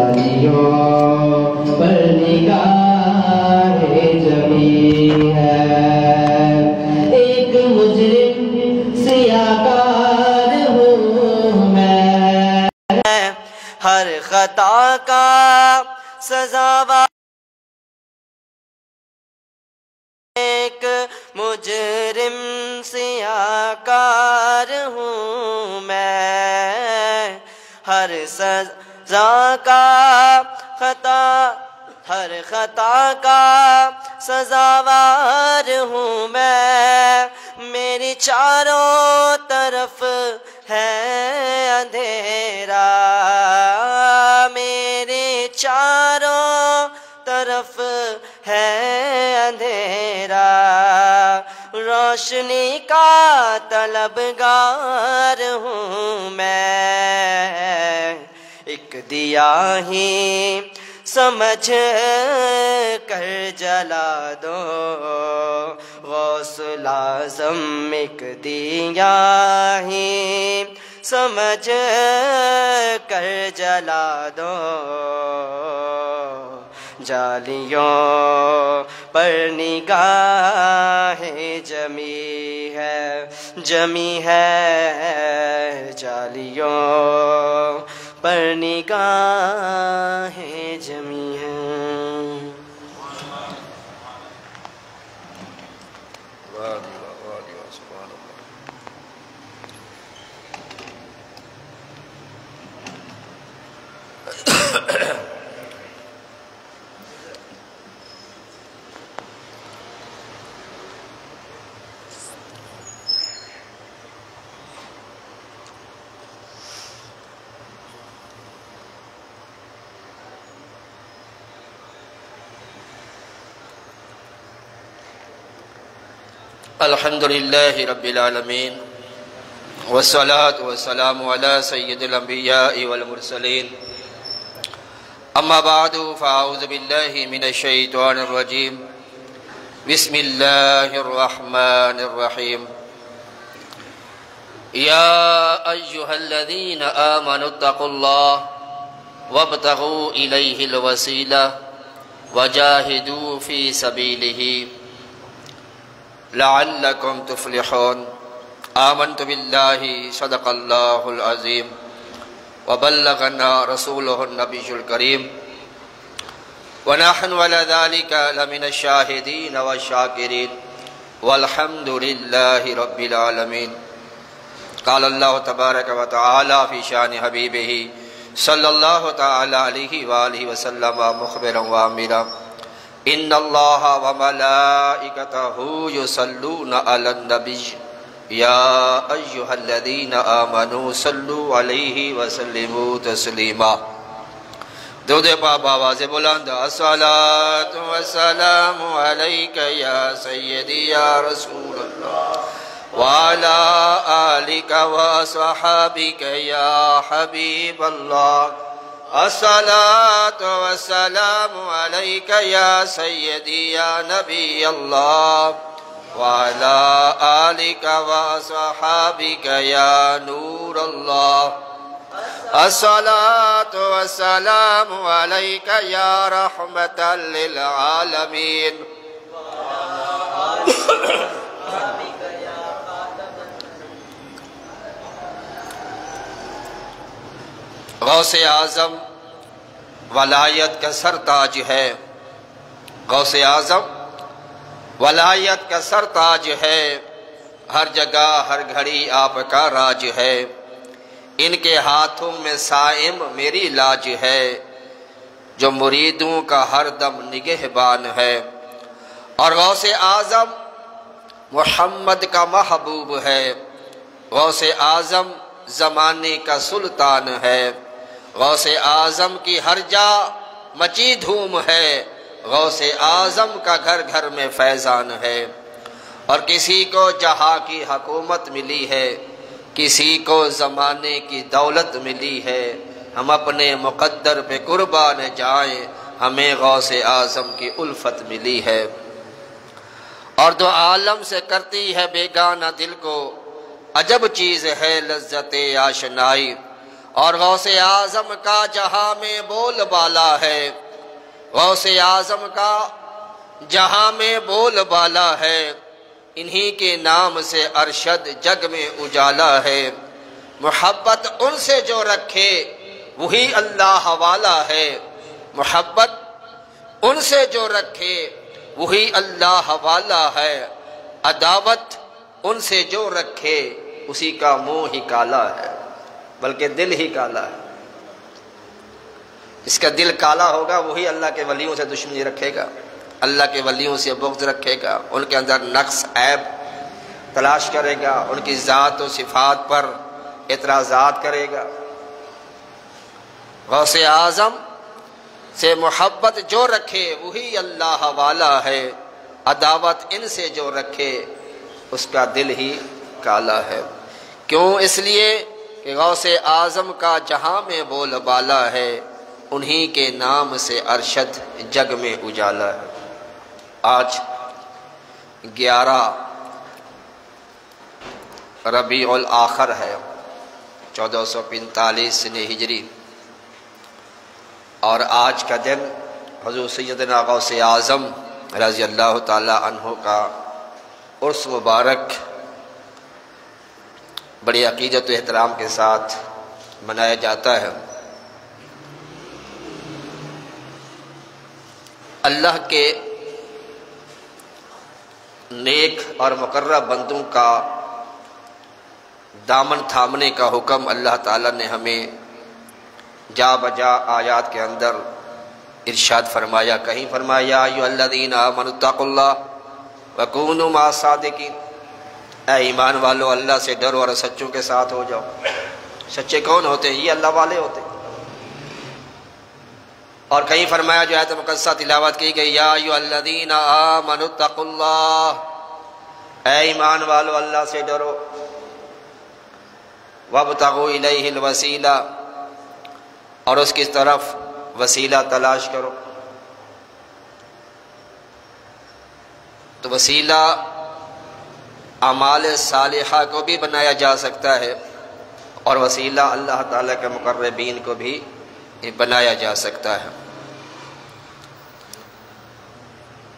جالیوں پر نگاہ جمی ہے، ایک مجرم سیاکار ہوں میں، ہر خطا کا سزاوار ایک مجرم سیاکار ہوں میں، ہر سزا کا ہر خطا کا سزاوار ہوں میں، میری چاروں طرف ہے اندھیرا، میرے چاروں طرف ہے اندھیرا، روشنی کا طلبگار ہوں میں، ایک دیا ہی سمجھ کر جلا دو غوث الاعظم، ایک دیا ہی سمجھ کر جلا دو، جالیوں پر نگاہ جمی ہے، جمی ہے، جالیوں پر نگاہ جمی ہے۔ الحمدللہ رب العالمین والصلاة والسلام علی سید الانبیاء والمرسلین، اما بعد فاعوذ باللہ من الشیطان الرجیم، بسم اللہ الرحمن الرحیم، یا ایہا الذین آمنوا اتقوا اللہ وابتغوا الیہ الوسیلہ وجاہدوا فی سبیلہ لعلکم تفلحون، آمنت باللہ صدق اللہ العظیم وبلغنا رسولہ النبی الکریم ونحن على ذلك لمن الشاہدین والشاکرین والحمد للہ رب العالمین۔ قال اللہ تبارک و تعالی فی شان حبیبہ صلی اللہ تعالی علیہ وآلہ وسلم مخبرا وآمرا، ان اللہ وملائکتہ یصلون علی النبی یا ایہا الذین آمنوا صلوا علیہ وسلموا تسلیما۔ درود پاک بآواز بلند، الصلاۃ والسلام علیک یا سیدی یا رسول اللہ وعلی آلک وصحابک یا حبیب اللہ، الصلاۃ والسلام علیک یا سیدی یا نبی اللہ وعلی آلک وصحابک یا نور اللہ، الصلاۃ والسلام علیک یا رحمۃ للعالمین۔ غوث اعظم ولایت کا سرتاج ہے، غوث اعظم ولایت کا سرتاج ہے، ہر جگہ ہر گھڑی آپ کا راج ہے، ان کے ہاتھوں میں صائم میری لاج ہے، جو مریدوں کا ہر دم نگہبان ہے، اور غوث اعظم محمد کا محبوب ہے، غوث اعظم زمانے کا سلطان ہے، غوث اعظم کی ہر جا مچی دھوم ہے، غوث اعظم کا گھر گھر میں فیضان ہے، اور کسی کو جہاں کی حکومت ملی ہے، کسی کو زمانے کی دولت ملی ہے، ہم اپنے مقدر پہ قربان جائیں، ہمیں غوث اعظم کی الفت ملی ہے، اور دو عالم سے کرتی ہے بیگانہ دل کو، عجب چیز ہے لذت آشنائی، اور غوث اعظم کا جہاں میں بول بالا ہے، غوث اعظم کا جہاں میں بول بالا ہے، انہی کے نام سے ارشد جگ میں اجالا ہے۔ محبت ان سے جو رکھے وہی اللہ والا ہے، محبت ان سے جو رکھے وہی اللہ والا ہے، عداوت ان سے جو رکھے اسی کا منہ ہی کالا ہے، بلکہ دل ہی کالا ہے۔ اس کا دل کالا ہوگا وہی اللہ کے ولیوں سے دشمنی رکھے گا، اللہ کے ولیوں سے بغض رکھے گا، ان کے اندر نقص عیب تلاش کرے گا، ان کی ذات و صفات پر اعتراضات کرے گا۔ غوث اعظم سے محبت جو رکھے وہی اللہ والا ہے، عداوت ان سے جو رکھے اس کا دل ہی کالا ہے۔ کیوں؟ اس لیے کہ غوث اعظم کا جہاں میں بول بالا ہے، انہی کے نام سے ارشد جگ میں اجالا ہے۔ آج 11 ربیع الاخر ہے، 1445 سن ہجری، اور آج کا دن حضور سیدنا غوث اعظم رضی اللہ تعالی عنہ کا عرس مبارک بڑی عقیدت و احترام کے ساتھ منایا جاتا ہے۔ اللہ کے نیک اور مقرب بندوں کا دامن تھامنے کا حکم اللہ تعالیٰ نے ہمیں جا بجا آیات کے اندر ارشاد فرمایا۔ کہیں فرمایا یا ایھا الذین آمنوا اتقوا اللہ وکونوا مع الصادقین، اے ایمان والو اللہ سے ڈرو اور سچوں کے ساتھ ہو جاؤ۔ سچے کون ہوتے ہیں؟ یہ اللہ والے ہوتے ہیں۔ اور کہیں فرمایا جو آیت مقدسہ تلاوت کی گئی یا ایھا الذین آمنوا اتقوا اللہ، اے ایمان والو اللہ سے ڈرو، وابتغوا الیہ الوسیلہ، اور اس کی طرف وسیلہ تلاش کرو۔ تو وسیلہ اعمال صالحہ کو بھی بنایا جا سکتا ہے، اور وسیلہ اللہ تعالیٰ کے مقربین کو بھی بنایا جا سکتا ہے۔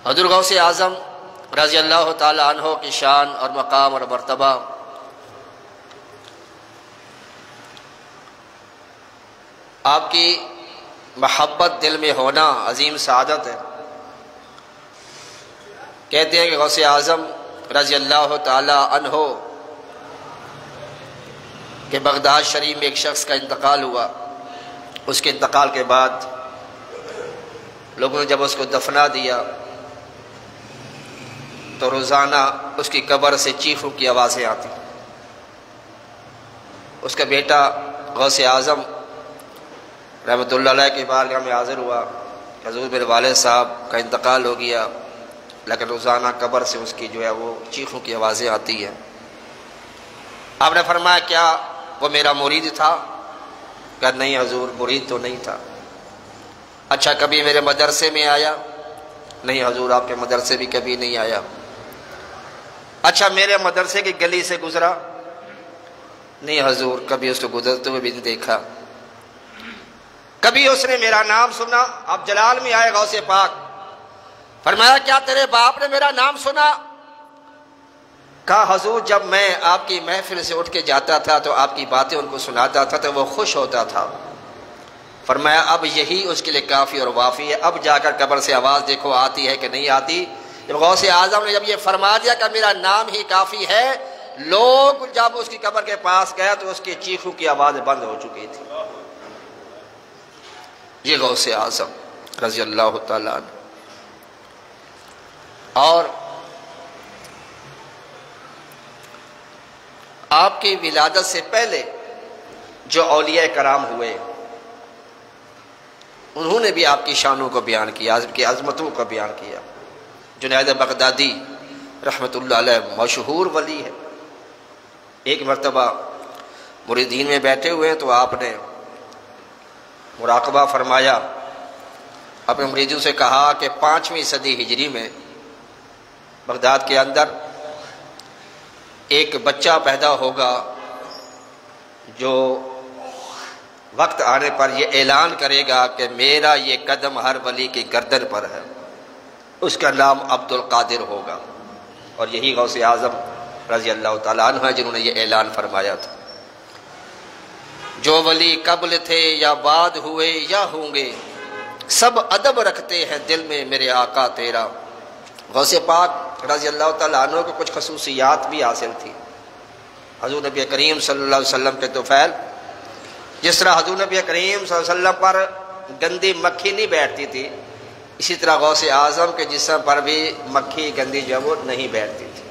حضور غوث اعظم رضی اللہ تعالی عنہ کی شان اور مقام اور مرتبہ آپ کی محبت دل میں ہونا عظیم سعادت ہے۔ کہتے ہیں کہ غوث اعظم رضی اللہ تعالی عنہ کہ بغداد شریف میں ایک شخص کا انتقال ہوا، اس کے انتقال کے بعد لوگوں نے جب اس کو دفنا دیا تو روزانہ اس کی قبر سے چیخوں کی آوازیں آتی۔ اس کا بیٹا غوث اعظم رحمۃ اللہ علیہ کے بارگاہ میں حاضر ہوا، حضور میرے والد صاحب کا انتقال ہو گیا، لیکن روزانہ قبر سے اس کی جو ہے وہ چیخوں کی آوازیں آتی ہیں۔ آپ نے فرمایا کیا وہ میرا مرید تھا؟ کہا نہیں حضور، مرید تو نہیں تھا۔ اچھا کبھی میرے مدرسے میں آیا؟ نہیں حضور، آپ کے مدرسے بھی کبھی نہیں آیا۔ اچھا میرے مدرسے کی گلی سے گزرا؟ نہیں حضور، کبھی اس کو گزرتے ہوئے بھی نہیں دیکھا۔ کبھی اس نے میرا نام سنا؟ آپ جلال میں آئے غوث پاک، فرمایا کیا تیرے باپ نے میرا نام سنا؟ کہا حضور جب میں آپ کی محفل سے اٹھ کے جاتا تھا تو آپ کی باتیں ان کو سناتا تھا تو وہ خوش ہوتا تھا۔ فرمایا اب یہی اس کے لیے کافی اور وافی ہے، اب جا کر قبر سے آواز دیکھو آتی ہے کہ نہیں آتی۔ جب غوث اعظم نے جب یہ فرما دیا کہ میرا نام ہی کافی ہے، لوگ جب اس کی قبر کے پاس گیا تو اس کی چیخوں کی آواز بند ہو چکی تھی۔ یہ غوث اعظم رضی اللہ تعالیٰ عنہ۔ اور آپ کی ولادت سے پہلے جو اولیاء کرام ہوئے انہوں نے بھی آپ کی شانوں کو بیان کیا، آپ کی عظمتوں کو بیان کیا۔ جنید بغدادی رحمۃ اللہ علیہ مشہور ولی ہے، ایک مرتبہ مریدین میں بیٹھے ہوئے ہیں تو آپ نے مراقبہ فرمایا، اپنے مریدوں سے کہا کہ 5ویں صدی ہجری میں بغداد کے اندر ایک بچہ پیدا ہوگا جو وقت آنے پر یہ اعلان کرے گا کہ میرا یہ قدم ہر ولی کی گردن پر ہے، اس کا نام عبد القادر ہوگا۔ اور یہی غوث اعظم رضی اللہ تعالیٰ عنہ ہے جنہوں نے یہ اعلان فرمایا تھا۔ جو ولی قبل تھے یا بعد ہوئے یا ہوں گے، سب ادب رکھتے ہیں دل میں میرے آقا تیرا۔ غوث پاک رضی اللہ تعالیٰ عنہ کو کچھ خصوصیات بھی حاصل تھی۔ حضور نبی کریم صلی اللہ علیہ وسلم کے طفیل، جس طرح حضور نبی کریم صلی اللہ علیہ وسلم پر گندی مکھی نہیں بیٹھتی تھی، اسی طرح غوث اعظم کے جسم پر بھی مکھی گندی جو وہ نہیں بیٹھتی تھی۔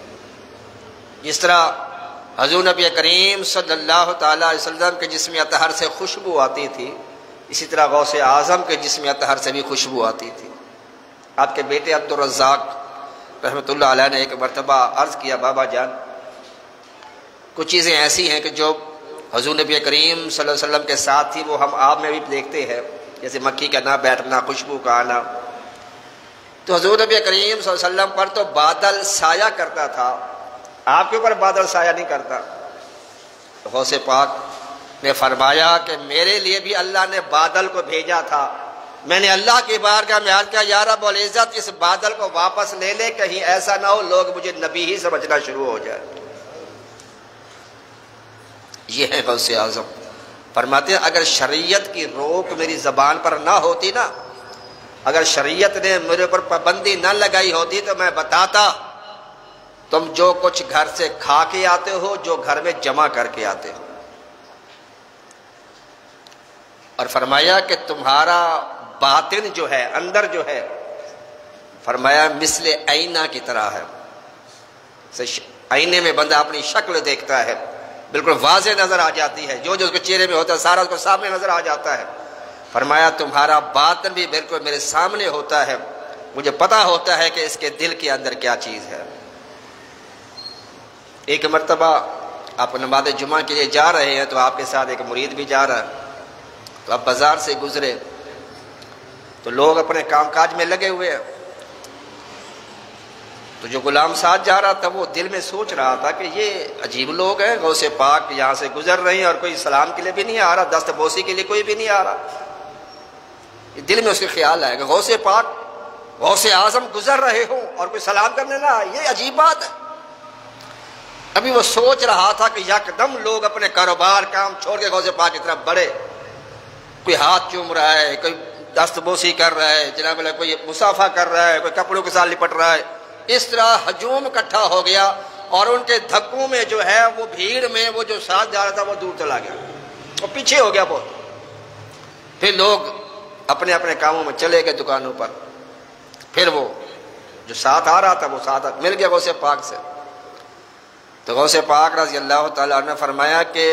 جس طرح حضور نبی کریم صلی اللہ تعالیٰ علیہ وسلم کے جسم اطہر سے خوشبو آتی تھی، اسی طرح غوث اعظم کے جسم اطہر سے بھی خوشبو آتی تھی۔ آپ کے بیٹے عبدالرزاق رحمۃ اللہ علیہ نے ایک مرتبہ عرض کیا، بابا جان کچھ چیزیں ایسی ہیں کہ جو حضور نبی کریم صلی اللہ علیہ وسلم کے ساتھ تھی، وہ ہم آپ میں بھی دیکھتے ہیں، جیسے مکھی کا نہ بیٹھنا، خوشبو کا آنا۔ تو حضور نبی کریم صلی اللہ علیہ وسلم پر تو بادل سایہ کرتا تھا، آپ کے اوپر بادل سایہ نہیں کرتا۔ تو غوث پاک نے فرمایا کہ میرے لیے بھی اللہ نے بادل کو بھیجا تھا، میں نے اللہ کی بارگاہ میں عرض کیا، یا رب العزت اس بادل کو واپس لے لے، کہیں ایسا نہ ہو لوگ مجھے نبی ہی سمجھنا شروع ہو جائے۔ یہ ہے غوث اعظم۔ فرماتے ہیں اگر شریعت کی روک میری زبان پر نہ ہوتی نا، اگر شریعت نے میرے اوپر پابندی نہ لگائی ہوتی تو میں بتاتا تم جو کچھ گھر سے کھا کے آتے ہو، جو گھر میں جمع کر کے آتے ہو۔ اور فرمایا کہ تمہارا باطن جو ہے، اندر جو ہے، فرمایا مثل آئینہ کی طرح ہے۔ آئینے میں بندہ اپنی شکل دیکھتا ہے، بالکل واضح نظر آ جاتی ہے، جو اس کے چہرے میں ہوتا ہے سارا اس کو سامنے نظر آ جاتا ہے۔ فرمایا تمہارا باطن بھی بالکل میرے سامنے ہوتا ہے، مجھے پتا ہوتا ہے کہ اس کے دل کے اندر کیا چیز ہے۔ ایک مرتبہ آپ نماز جمعہ کے لیے جا رہے ہیں تو آپ کے ساتھ ایک مرید بھی جا رہا ہے، تو آپ بازار سے گزرے تو لوگ اپنے کام کاج میں لگے ہوئے ہیں، تو جو غلام ساتھ جا رہا تھا وہ دل میں سوچ رہا تھا کہ یہ عجیب لوگ ہیں، غوث پاک یہاں سے گزر رہے ہیں اور کوئی سلام کے لیے بھی نہیں آ رہا، دست بوسی کے لیے کوئی بھی نہیں آ رہا۔ دل میں اس کے خیال آئے گا غوث پاک غوث اعظم گزر رہے ہوں اور کوئی سلام کرنے نہ آئے، یہ عجیب بات ہے۔ ابھی وہ سوچ رہا تھا کہ یکدم لوگ اپنے کاروبار کام چھوڑ کے غوث پاک کی طرف بڑھے، کوئی ہاتھ چوم رہا ہے، کوئی دست بوسی کر رہا ہے، جناب اللہ کوئی مصافحہ کر رہا ہے، کوئی کپڑوں کے ساتھ لپٹ رہا ہے۔ اس طرح ہجوم اکٹھا ہو گیا اور ان کے دھکوں میں جو ہے وہ بھیڑ میں وہ جو ساتھ جا رہا تھا وہ دور چلا گیا، وہ پیچھے ہو گیا بہت۔ پھر لوگ اپنے اپنے کاموں میں چلے گئے دکانوں پر، پھر وہ جو ساتھ آ رہا تھا وہ ساتھ مل گیا غوث پاک سے۔ تو غوث پاک رضی اللہ تعالیٰ عنہ نے فرمایا کہ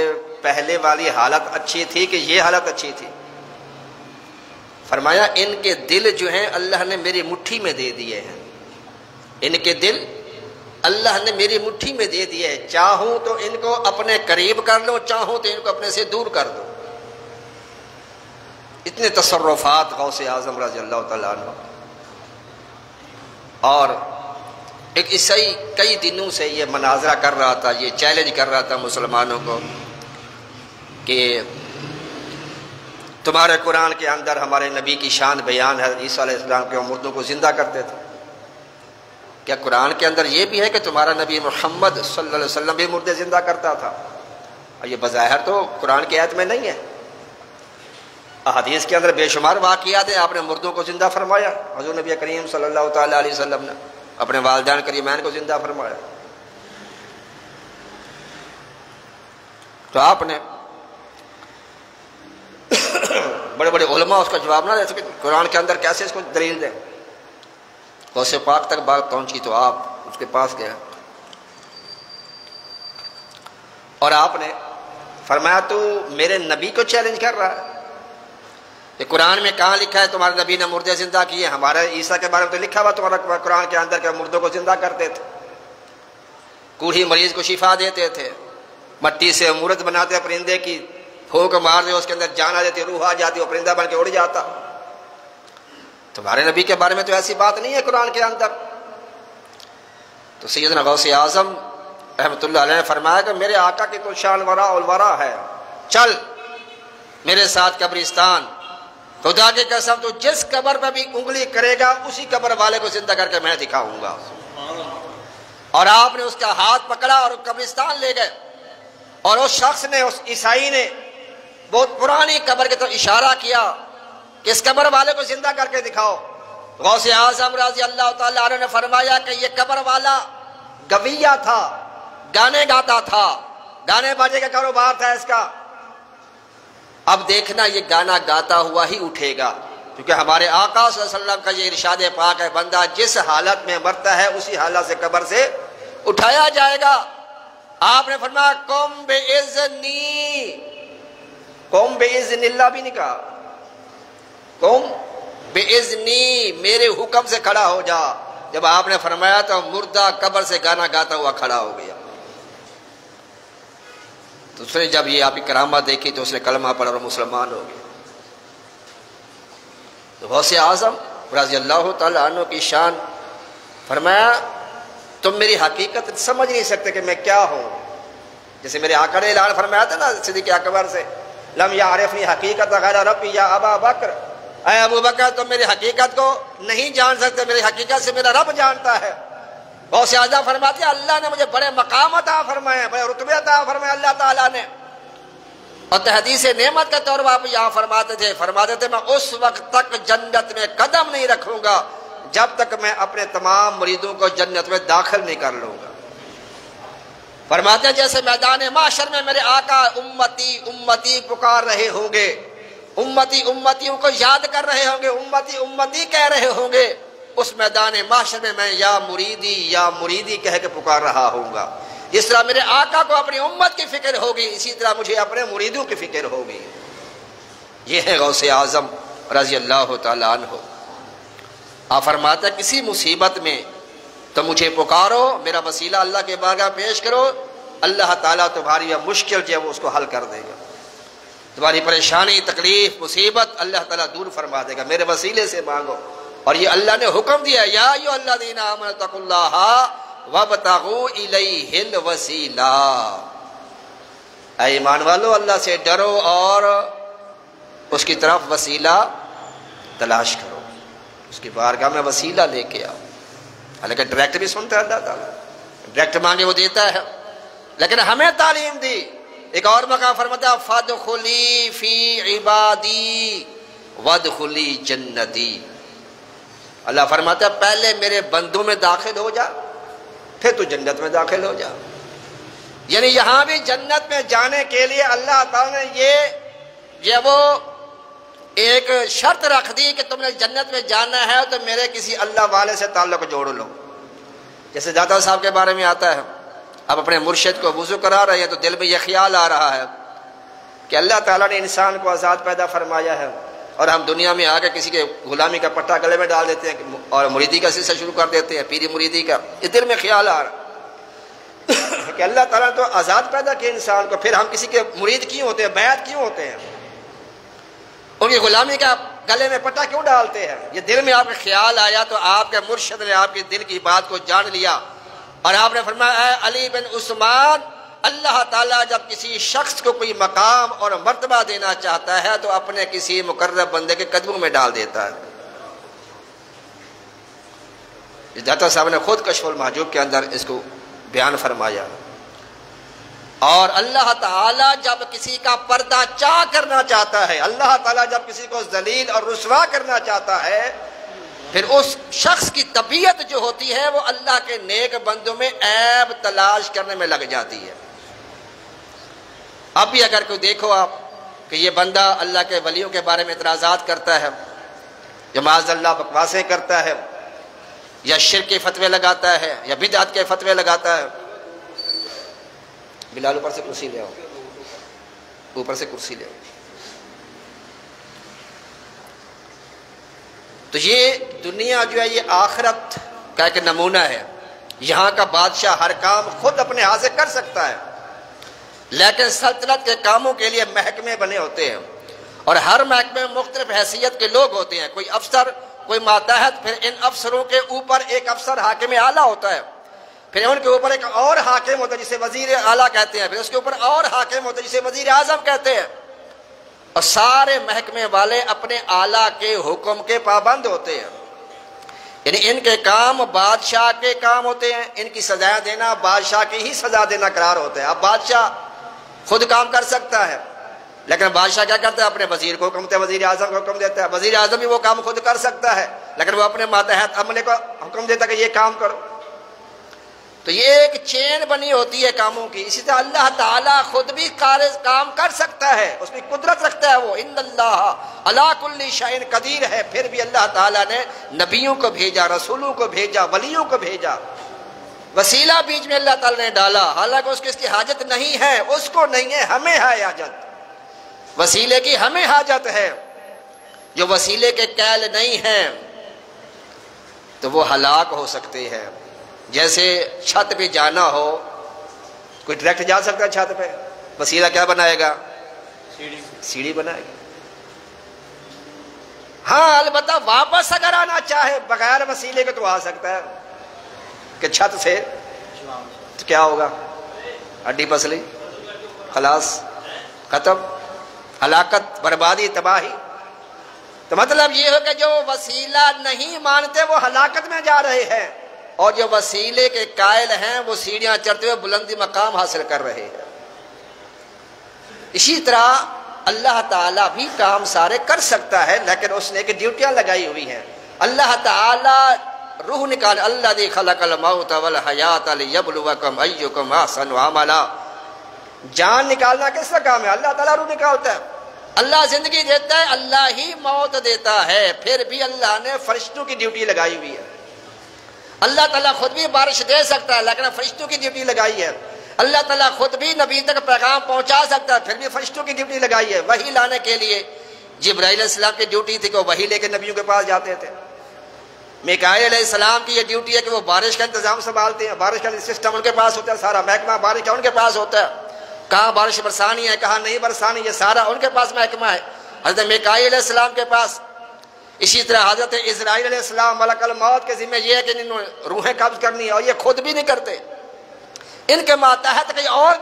پہلے والی حالت اچھی تھی کہ یہ حالت اچھی تھی؟ فرمایا ان کے دل جو ہیں اللہ نے میری مٹھی میں دے دیے ہیں، ان کے دل اللہ نے میری مٹھی میں دے دیے ہیں، چاہوں تو ان کو اپنے قریب کر لو، چاہوں تو ان کو اپنے سے دور کر دو۔ اتنے تصرفات غوث اعظم رضی اللہ تعالیٰ عنہ۔ اور ایک عیسائی کئی دنوں سے یہ مناظرہ کر رہا تھا، یہ چیلنج کر رہا تھا مسلمانوں کو کہ تمہارے قرآن کے اندر ہمارے نبی کی شان بیان ہے، عیسیٰ علیہ السلام کے مردوں کو زندہ کرتے تھے، کیا قرآن کے اندر یہ بھی ہے کہ تمہارا نبی محمد صلی اللہ علیہ وسلم بھی مردے زندہ کرتا تھا؟ اور یہ بظاہر تو قرآن کی آیت میں نہیں ہے، احادیث کے اندر بے شمار واقعات ہیں، آپ نے مردوں کو زندہ فرمایا، حضور نبی کریم صلی اللہ تعالیٰ علیہ وسلم نے اپنے والدین کریمین کو زندہ فرمایا۔ تو آپ نے بڑے بڑے علماء اس کا جواب نہ دے سکے، قرآن کے اندر کیسے اس کو دلیل دیں؟ غوث پاک تک بات پہنچی تو آپ اس کے پاس گئے اور آپ نے فرمایا تو میرے نبی کو چیلنج کر رہا ہے؟ کہ قرآن میں کہاں لکھا ہے تمہارے نبی نے مردے زندہ کیے؟ ہمارے عیسیٰ کے بارے میں تو لکھا ہوا تمہارا قرآن کے اندر کہ مردوں کو زندہ کرتے تھے، کوڑھی مریض کو شفا دیتے تھے، مٹی سے مورت بناتے، پرندے کی پھونک مار دے اس کے اندر جان آ جاتی، روح آ جاتی، وہ پرندہ بن کے اڑ جاتا۔ تمہارے نبی کے بارے میں تو ایسی بات نہیں ہے قرآن کے اندر۔ تو سیدنا غوث اعظم رحمۃ اللہ علیہ نے فرمایا کہ میرے آقا کی تو شان ورا الورا ہے، چل میرے ساتھ قبرستان، خدا کی قسم تو جس قبر پہ بھی انگلی کرے گا اسی قبر والے کو زندہ کر کے میں دکھاؤں گا۔ اور آپ نے اس کا ہاتھ پکڑا اور قبرستان لے گئے، اور اس شخص نے، اس عیسائی نے بہت پرانی قبر کی طرف اشارہ کیا کہ اس قبر والے کو زندہ کر کے دکھاؤ۔ غوث اعظم رضی اللہ تعالیٰ عنہ نے فرمایا کہ یہ قبر والا گویہ تھا، گانے گاتا تھا، گانے باجے کا کاروبار تھا اس کا۔ اب دیکھنا یہ گانا گاتا ہوا ہی اٹھے گا، کیونکہ ہمارے آقا صلی اللہ علیہ وسلم کا یہ ارشاد پاک ہے، بندہ جس حالت میں مرتا ہے اسی حالت سے قبر سے اٹھایا جائے گا۔ آپ نے فرمایا قم بِإِذْنِی، قم بِإِذْنِ اللہ بھی نہیں کہا، قم بِإِذْنِی، میرے حکم سے کھڑا ہو جا۔ جب آپ نے فرمایا تو مردہ قبر سے گانا گاتا ہوا کھڑا ہو گیا۔ تو اس نے جب یہ آپ کی کرامت دیکھی تو اس نے کلمہ پڑھا اور مسلمان ہو گیا۔ تو غوث اعظم رضی اللہ تعالیٰ عنہ کی شان، فرمایا تم میری حقیقت سمجھ نہیں سکتے کہ میں کیا ہوں۔ جیسے میرے آقا نے اعلان فرمایا تھا نا صدیق اکبر سے، لم یعرفنی حقیقت غیر ربی یا ابا بکر، اے ابو بکر تم میری حقیقت کو نہیں جان سکتے، میری حقیقت سے میرا رب جانتا ہے۔ غوث اعظم فرماتے ہیں اللہ نے مجھے بڑے مقام عطا فرمائے، بڑے رتبے عطا فرمائے اللہ تعالیٰ نے، اور تحدیث نعمت کے طور پر آپ یہاں فرماتے تھے میں اس وقت تک جنت میں قدم نہیں رکھوں گا جب تک میں اپنے تمام مریدوں کو جنت میں داخل نہیں کر لوں گا۔ فرماتے ہیں جیسے میدان محشر میں میرے آقا امتی امتی پکار رہے ہوں گے، امتی امتیوں کو یاد کر رہے ہوں گے، امتی امتی کہہ رہے ہوں گے، اس میدان محشر میں میں یا مریدی کہہ کے پکار رہا ہوں گا۔ جس طرح میرے آقا کو اپنی امت کی فکر ہوگی اسی طرح مجھے اپنے مریدوں کی فکر ہوگی۔ یہ ہے غوث اعظم رضی اللہ تعالیٰ عنہ۔ آپ فرماتے ہیں کسی مصیبت میں تو مجھے پکارو، میرا وسیلہ اللہ کے بارگاہ پیش کرو، اللہ تعالیٰ تمہاری یہ مشکل جو ہے وہ اس کو حل کر دے گا، تمہاری پریشانی تکلیف مصیبت اللہ تعالیٰ دور فرما دے گا، میرے وسیلے سے مانگو۔ اور یہ اللہ نے حکم دیا یا ایھا الذین آمنوا اتقوا اللہ وابتغوا الیہ الوسیلہ، اے ایمان والو اللہ سے ڈرو اور اس کی طرف وسیلہ تلاش کرو، اس کی بارگاہ میں وسیلہ لے کے آؤ۔ حالانکہ ڈائریکٹ بھی سنتا ہے اللہ تعالیٰ، ڈائریکٹ مانگے وہ دیتا ہے، لیکن ہمیں تعلیم دی۔ ایک اور مقام فرماتا ہے فادخلی فی عبادی وادخلی جنتی، اللہ فرماتا ہے پہلے میرے بندوں میں داخل ہو جا پھر تو جنت میں داخل ہو جا۔ یعنی یہاں بھی جنت میں جانے کے لیے اللہ تعالیٰ نے یہ وہ ایک شرط رکھ دی کہ تم نے جنت میں جانا ہے تو میرے کسی اللہ والے سے تعلق جوڑ لو۔ جیسے داتا صاحب کے بارے میں آتا ہے، اب اپنے مرشد کو وضو کرا رہے ہیں تو دل میں یہ خیال آ رہا ہے کہ اللہ تعالیٰ نے انسان کو آزاد پیدا فرمایا ہے اور ہم دنیا میں آ کے کسی کے غلامی کا پٹا گلے میں ڈال دیتے ہیں اور مریدی کا سلسلہ شروع کر دیتے ہیں، پیری مریدی کا۔ اس دل میں خیال آ رہا کہ اللہ تعالیٰ تو آزاد پیدا کیا انسان کو، پھر ہم کسی کے مرید کیوں ہوتے ہیں، بیعت کیوں ہوتے ہیں، ان کی غلامی کا گلے میں پٹا کیوں ڈالتے ہیں؟ یہ دل میں آپ کا خیال آیا تو آپ کے مرشد نے آپ کے دل کی بات کو جان لیا اور آپ نے فرمایا اے علی بن عثمان، اللہ تعالیٰ جب کسی شخص کو کوئی مقام اور مرتبہ دینا چاہتا ہے تو اپنے کسی مقرب بندے کے قدموں میں ڈال دیتا ہے۔ داتا صاحب نے خود کشف المحجوب کے اندر اس کو بیان فرمایا۔ اور اللہ تعالیٰ جب کسی کا پردہ چاہ کرنا چاہتا ہے، اللہ تعالیٰ جب کسی کو ذلیل اور رسوا کرنا چاہتا ہے، پھر اس شخص کی طبیعت جو ہوتی ہے وہ اللہ کے نیک بندوں میں عیب تلاش کرنے میں لگ جاتی ہے۔ اب بھی اگر کوئی دیکھو آپ کہ یہ بندہ اللہ کے ولیوں کے بارے میں اعتراضات کرتا ہے یا معاذ اللہ بکواسیں کرتا ہے یا شرک کے فتوے لگاتا ہے یا بدعت کے فتوے لگاتا ہے، بلال اوپر سے کرسی لے آؤ، اوپر سے کرسی لے آؤ۔ تو یہ دنیا جو ہے یہ آخرت کا ایک نمونہ ہے۔ یہاں کا بادشاہ ہر کام خود اپنے ہاتھ سے کر سکتا ہے، لیکن سلطنت کے کاموں کے لیے محکمے بنے ہوتے ہیں اور ہر محکمے میں مختلف حیثیت کے لوگ ہوتے ہیں، کوئی افسر کوئی ماتحت، پھر ان افسروں کے اوپر ایک افسر حاکم اعلیٰ ہوتا ہے، پھر ان کے اوپر ایک اور حاکم ہوتا ہے جسے وزیر اعلیٰ کہتے ہیں، پھر اس کے اوپر اور حاکم ہوتا ہے جسے وزیر اعظم کہتے ہیں، اور سارے محکمے والے اپنے اعلیٰ کے حکم کے پابند ہوتے ہیں، یعنی ان کے کام بادشاہ کے کام ہوتے ہیں، ان کی سزا دینا بادشاہ کی ہی سزا دینا قرار ہوتا ہے۔ اب بادشاہ خود کام کر سکتا ہے، لیکن بادشاہ کیا کرتا ہے؟ اپنے وزیر کو حکم دیتا ہے، وزیر اعظم کو حکم دیتا ہے۔ وزیر اعظم بھی وہ کام خود کر سکتا ہے، لیکن وہ اپنے ماتحت عملے کو حکم دیتا ہے کہ یہ کام کرو۔ تو یہ ایک چین بنی ہوتی ہے کاموں کی۔ اسی طرح اللہ تعالیٰ خود بھی کام کر سکتا ہے، اس میں قدرت رکھتا ہے وہ، ان اللہ علی کل شیء قدیر ہے۔ پھر بھی اللہ تعالیٰ نے نبیوں کو بھیجا، رسولوں کو بھیجا، ولیوں کو بھیجا، وسیلہ بیچ میں اللہ تعالیٰ نے ڈالا، حالانکہ اس کی حاجت نہیں ہے، اس کو نہیں ہے، ہمیں ہے حاجت، وسیلے کی ہمیں حاجت ہے۔ جو وسیلے کے قائل نہیں ہیں تو وہ ہلاک ہو سکتے ہیں۔ جیسے چھت پہ جانا ہو، کوئی ڈائریکٹ جا سکتا ہے چھت پہ، وسیلہ کیا بنائے گا؟ سیڑھی بنائے گا۔ ہاں البتہ واپس اگر آنا چاہے بغیر وسیلے کے تو آ سکتا ہے، کہ چھت سے تو کیا ہوگا؟ ہڈی پسلی، خلاص، ختم، ہلاکت، بربادی، تباہی۔ تو مطلب یہ ہے کہ جو وسیلہ نہیں مانتے وہ ہلاکت میں جا رہے ہیں، اور جو وسیلے کے قائل ہیں وہ سیڑھیاں چڑھتے ہوئے بلندی مقام حاصل کر رہے ہیں۔ اسی طرح اللہ تعالیٰ بھی کام سارے کر سکتا ہے، لیکن اس نے ایک ڈیوٹیاں لگائی ہوئی ہیں۔ اللہ تعالیٰ روح نکال، الذی خلق الموت والحیات لیبلوکم ایکم احسن عملا۔ جان نکالنا کس کا کام ہے؟ اللہ تعالیٰ روح نکالتا ہے۔ اللہ زندگی دیتا ہے، اللہ ہی موت دیتا ہے، پھر بھی اللہ نے فرشتوں کی ڈیوٹی لگائی ہوئی ہے۔ اللہ تعالیٰ خود بھی بارش دے سکتا ہے، لیکن فرشتوں کی ڈیوٹی لگائی ہے۔ اللہ تعالیٰ خود بھی نبی تک پیغام پہنچا سکتا ہے، پھر بھی فرشتوں کی ڈیوٹی لگائی ہے۔ وحی لانے کے لیے جبرائیل علیہ السلام کی ڈیوٹی تھی کہ وہ وحی لے کے نبیوں کے پاس جاتے تھے۔ میکائیل علیہ السلام کی یہ ڈیوٹی ہے کہ وہ بارش کا انتظام سنبھالتے ہیں، بارش کا سسٹم ان کے پاس ہوتا ہے، سارا محکمہ بارش کا ان کے پاس ہوتا ہے، کہاں بارش برسانی ہے کہاں نہیں برسانی، یہ سارا ان کے پاس محکمہ ہے، حضرت میکائیل علیہ السلام کے پاس۔ اسی طرح حضرت اسرائیل علیہ السلام ملک الموت کے ذمہ یہ ہے کہ انہوں روحیں قبض کرنی ہے، اور یہ خود بھی نہیں کرتے، ان کے ماتحت کئی اور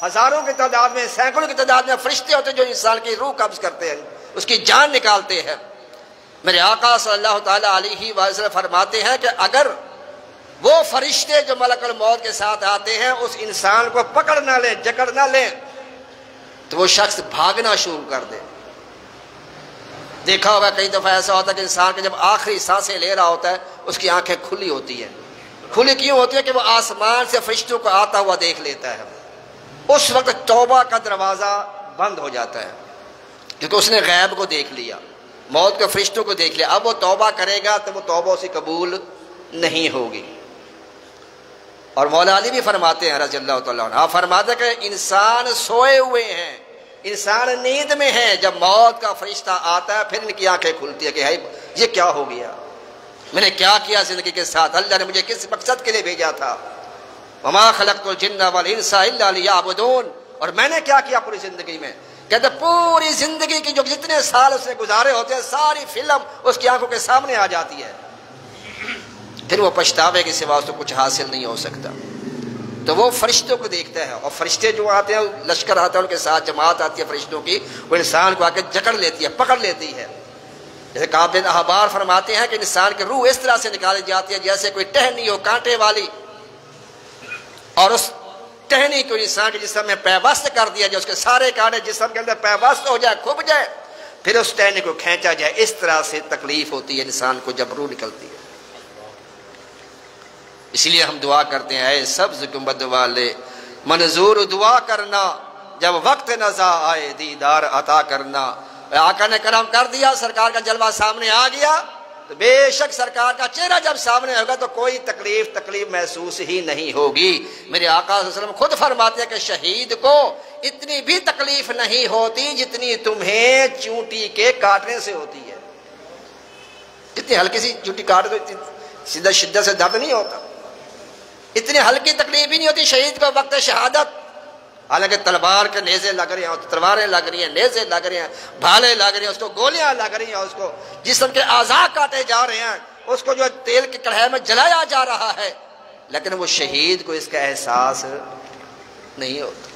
ہزاروں کی تعداد میں، سینکڑوں کی تعداد میں فرشتے ہوتے ہیں جو انسان کی روح قبض کرتے ہیں، اس کی جان نکالتے ہیں۔ میرے آقا صلی اللہ تعالیٰ علیہ وسلم فرماتے ہیں کہ اگر وہ فرشتے جو ملک الموت کے ساتھ آتے ہیں اس انسان کو پکڑ نہ لیں، جکڑ نہ لیں، تو وہ شخص بھاگنا شروع کر دے۔ دیکھا ہوگا کئی دفعہ ایسا ہوتا ہے کہ انسان کے جب آخری سانسیں لے رہا ہوتا ہے اس کی آنکھیں کھلی ہوتی ہیں۔ کھلی کیوں ہوتی ہے؟ کہ وہ آسمان سے فرشتوں کو آتا ہوا دیکھ لیتا ہے، اس وقت توبہ کا دروازہ بند ہو جاتا ہے، کیونکہ اس نے غیب کو دیکھ لیا، موت کے فرشتوں کو دیکھ لیا۔ اب وہ توبہ کرے گا تو وہ توبہ اسے قبول نہیں ہوگی۔ اور مولا علی بھی فرماتے ہیں رضی اللہ تعالیٰ عنہ، آپ فرماتے ہیں کہ انسان سوئے ہوئے ہیں، انسان نیند میں ہے، جب موت کا فرشتہ آتا ہے پھر ان کی آنکھیں کھلتی ہے کہ یہ کیا ہو گیا، میں نے کیا کیا زندگی کے ساتھ، اللہ نے مجھے کس مقصد کے لیے بھیجا تھا، وما خلقت الجن والانس الا لیعبدون، اور میں نے کیا کیا پوری زندگی میں۔ کہتے پوری زندگی کی جو جتنے سال اس نے گزارے ہوتے ہیں ساری فلم اس کی آنکھوں کے سامنے آ جاتی ہے، پھر وہ پچھتاوے کے سوا اس کو کچھ حاصل نہیں ہو سکتا۔ تو وہ فرشتوں کو دیکھتا ہے، اور فرشتے جو آتے ہیں لشکر آتا ہے ان کے ساتھ جماعت آتی ہے فرشتوں کی، وہ انسان کو آ کے جکڑ لیتی ہے، پکڑ لیتی ہے۔ جیسے کعب بن احبار فرماتے ہیں کہ انسان کی روح اس طرح سے نکالی جاتی ہے جیسے کوئی ٹہنی ہو کانٹے والی، اور اس ٹہنی کو انسان کے جسم میں پیوست کر دیا جائے، اس کے سارے کانٹے جسم کے اندر پیوست ہو جائے، کھب جائے، پھر اس ٹہنی کو کھینچا جائے۔ اس طرح سے تکلیف ہوتی ہے انسان کو جب روح نکلتی ہے۔ اس لیے ہم دعا کرتے ہیں، اے سبز گنبد والے منظور دعا کرنا، جب وقت نزا آئے دیدار عطا کرنا۔ آقا نے کرم کر دیا، سرکار کا جلوہ سامنے آ گیا تو بے شک سرکار کا چہرہ جب سامنے ہوگا تو کوئی تکلیف محسوس ہی نہیں ہوگی۔ میرے آقا صلی اللہ علیہ وسلم خود فرماتے ہیں کہ شہید کو اتنی بھی تکلیف نہیں ہوتی جتنی تمہیں چونٹی کے کاٹنے سے ہوتی ہے۔ اتنی ہلکی سی چونٹی کاٹ دو سیدھا شدت سے درد نہیں ہوتا، اتنی ہلکی تکلیف بھی نہیں ہوتی شہید کو وقت شہادت۔ حالانکہ تلوار کے نیزے لگ رہے ہیں، تلواریں لگ رہی ہیں، نیزے لگ رہے ہیں، بھالے لگ رہے ہیں، اس کو گولیاں لگ رہی ہیں، اس کو جسم کے اعضاء کاٹے جا رہے ہیں، اس کو جو تیل کے کڑھائی میں جلایا جا رہا ہے، لیکن وہ شہید کو اس کا احساس نہیں ہوتا،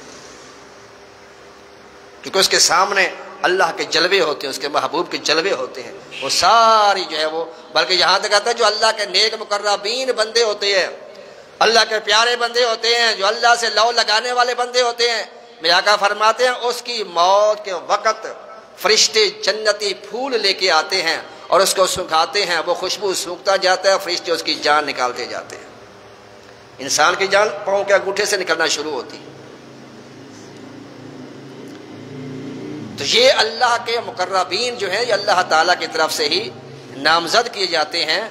کیونکہ اس کے سامنے اللہ کے جلوے ہوتے ہیں، اس کے محبوب کے جلوے ہوتے ہیں، وہ ساری جو ہے وہ، بلکہ یہاں تک آتا ہے جو اللہ کے نیک مقربین بندے ہوتے ہیں، اللہ کے پیارے بندے ہوتے ہیں، جو اللہ سے لو لگانے والے بندے ہوتے ہیں، میرے آقا فرماتے ہیں اس کی موت کے وقت فرشتے جنتی پھول لے کے آتے ہیں اور اس کو سکھاتے ہیں، وہ خوشبو سونکھتا جاتا ہے، فرشتے اس کی جان نکالتے جاتے ہیں۔ انسان کی جان پاؤں کے انگوٹھے سے نکلنا شروع ہوتی ہے۔ تو یہ اللہ کے مقربین جو ہیں یہ اللہ تعالیٰ کی طرف سے ہی نامزد کیے جاتے ہیں۔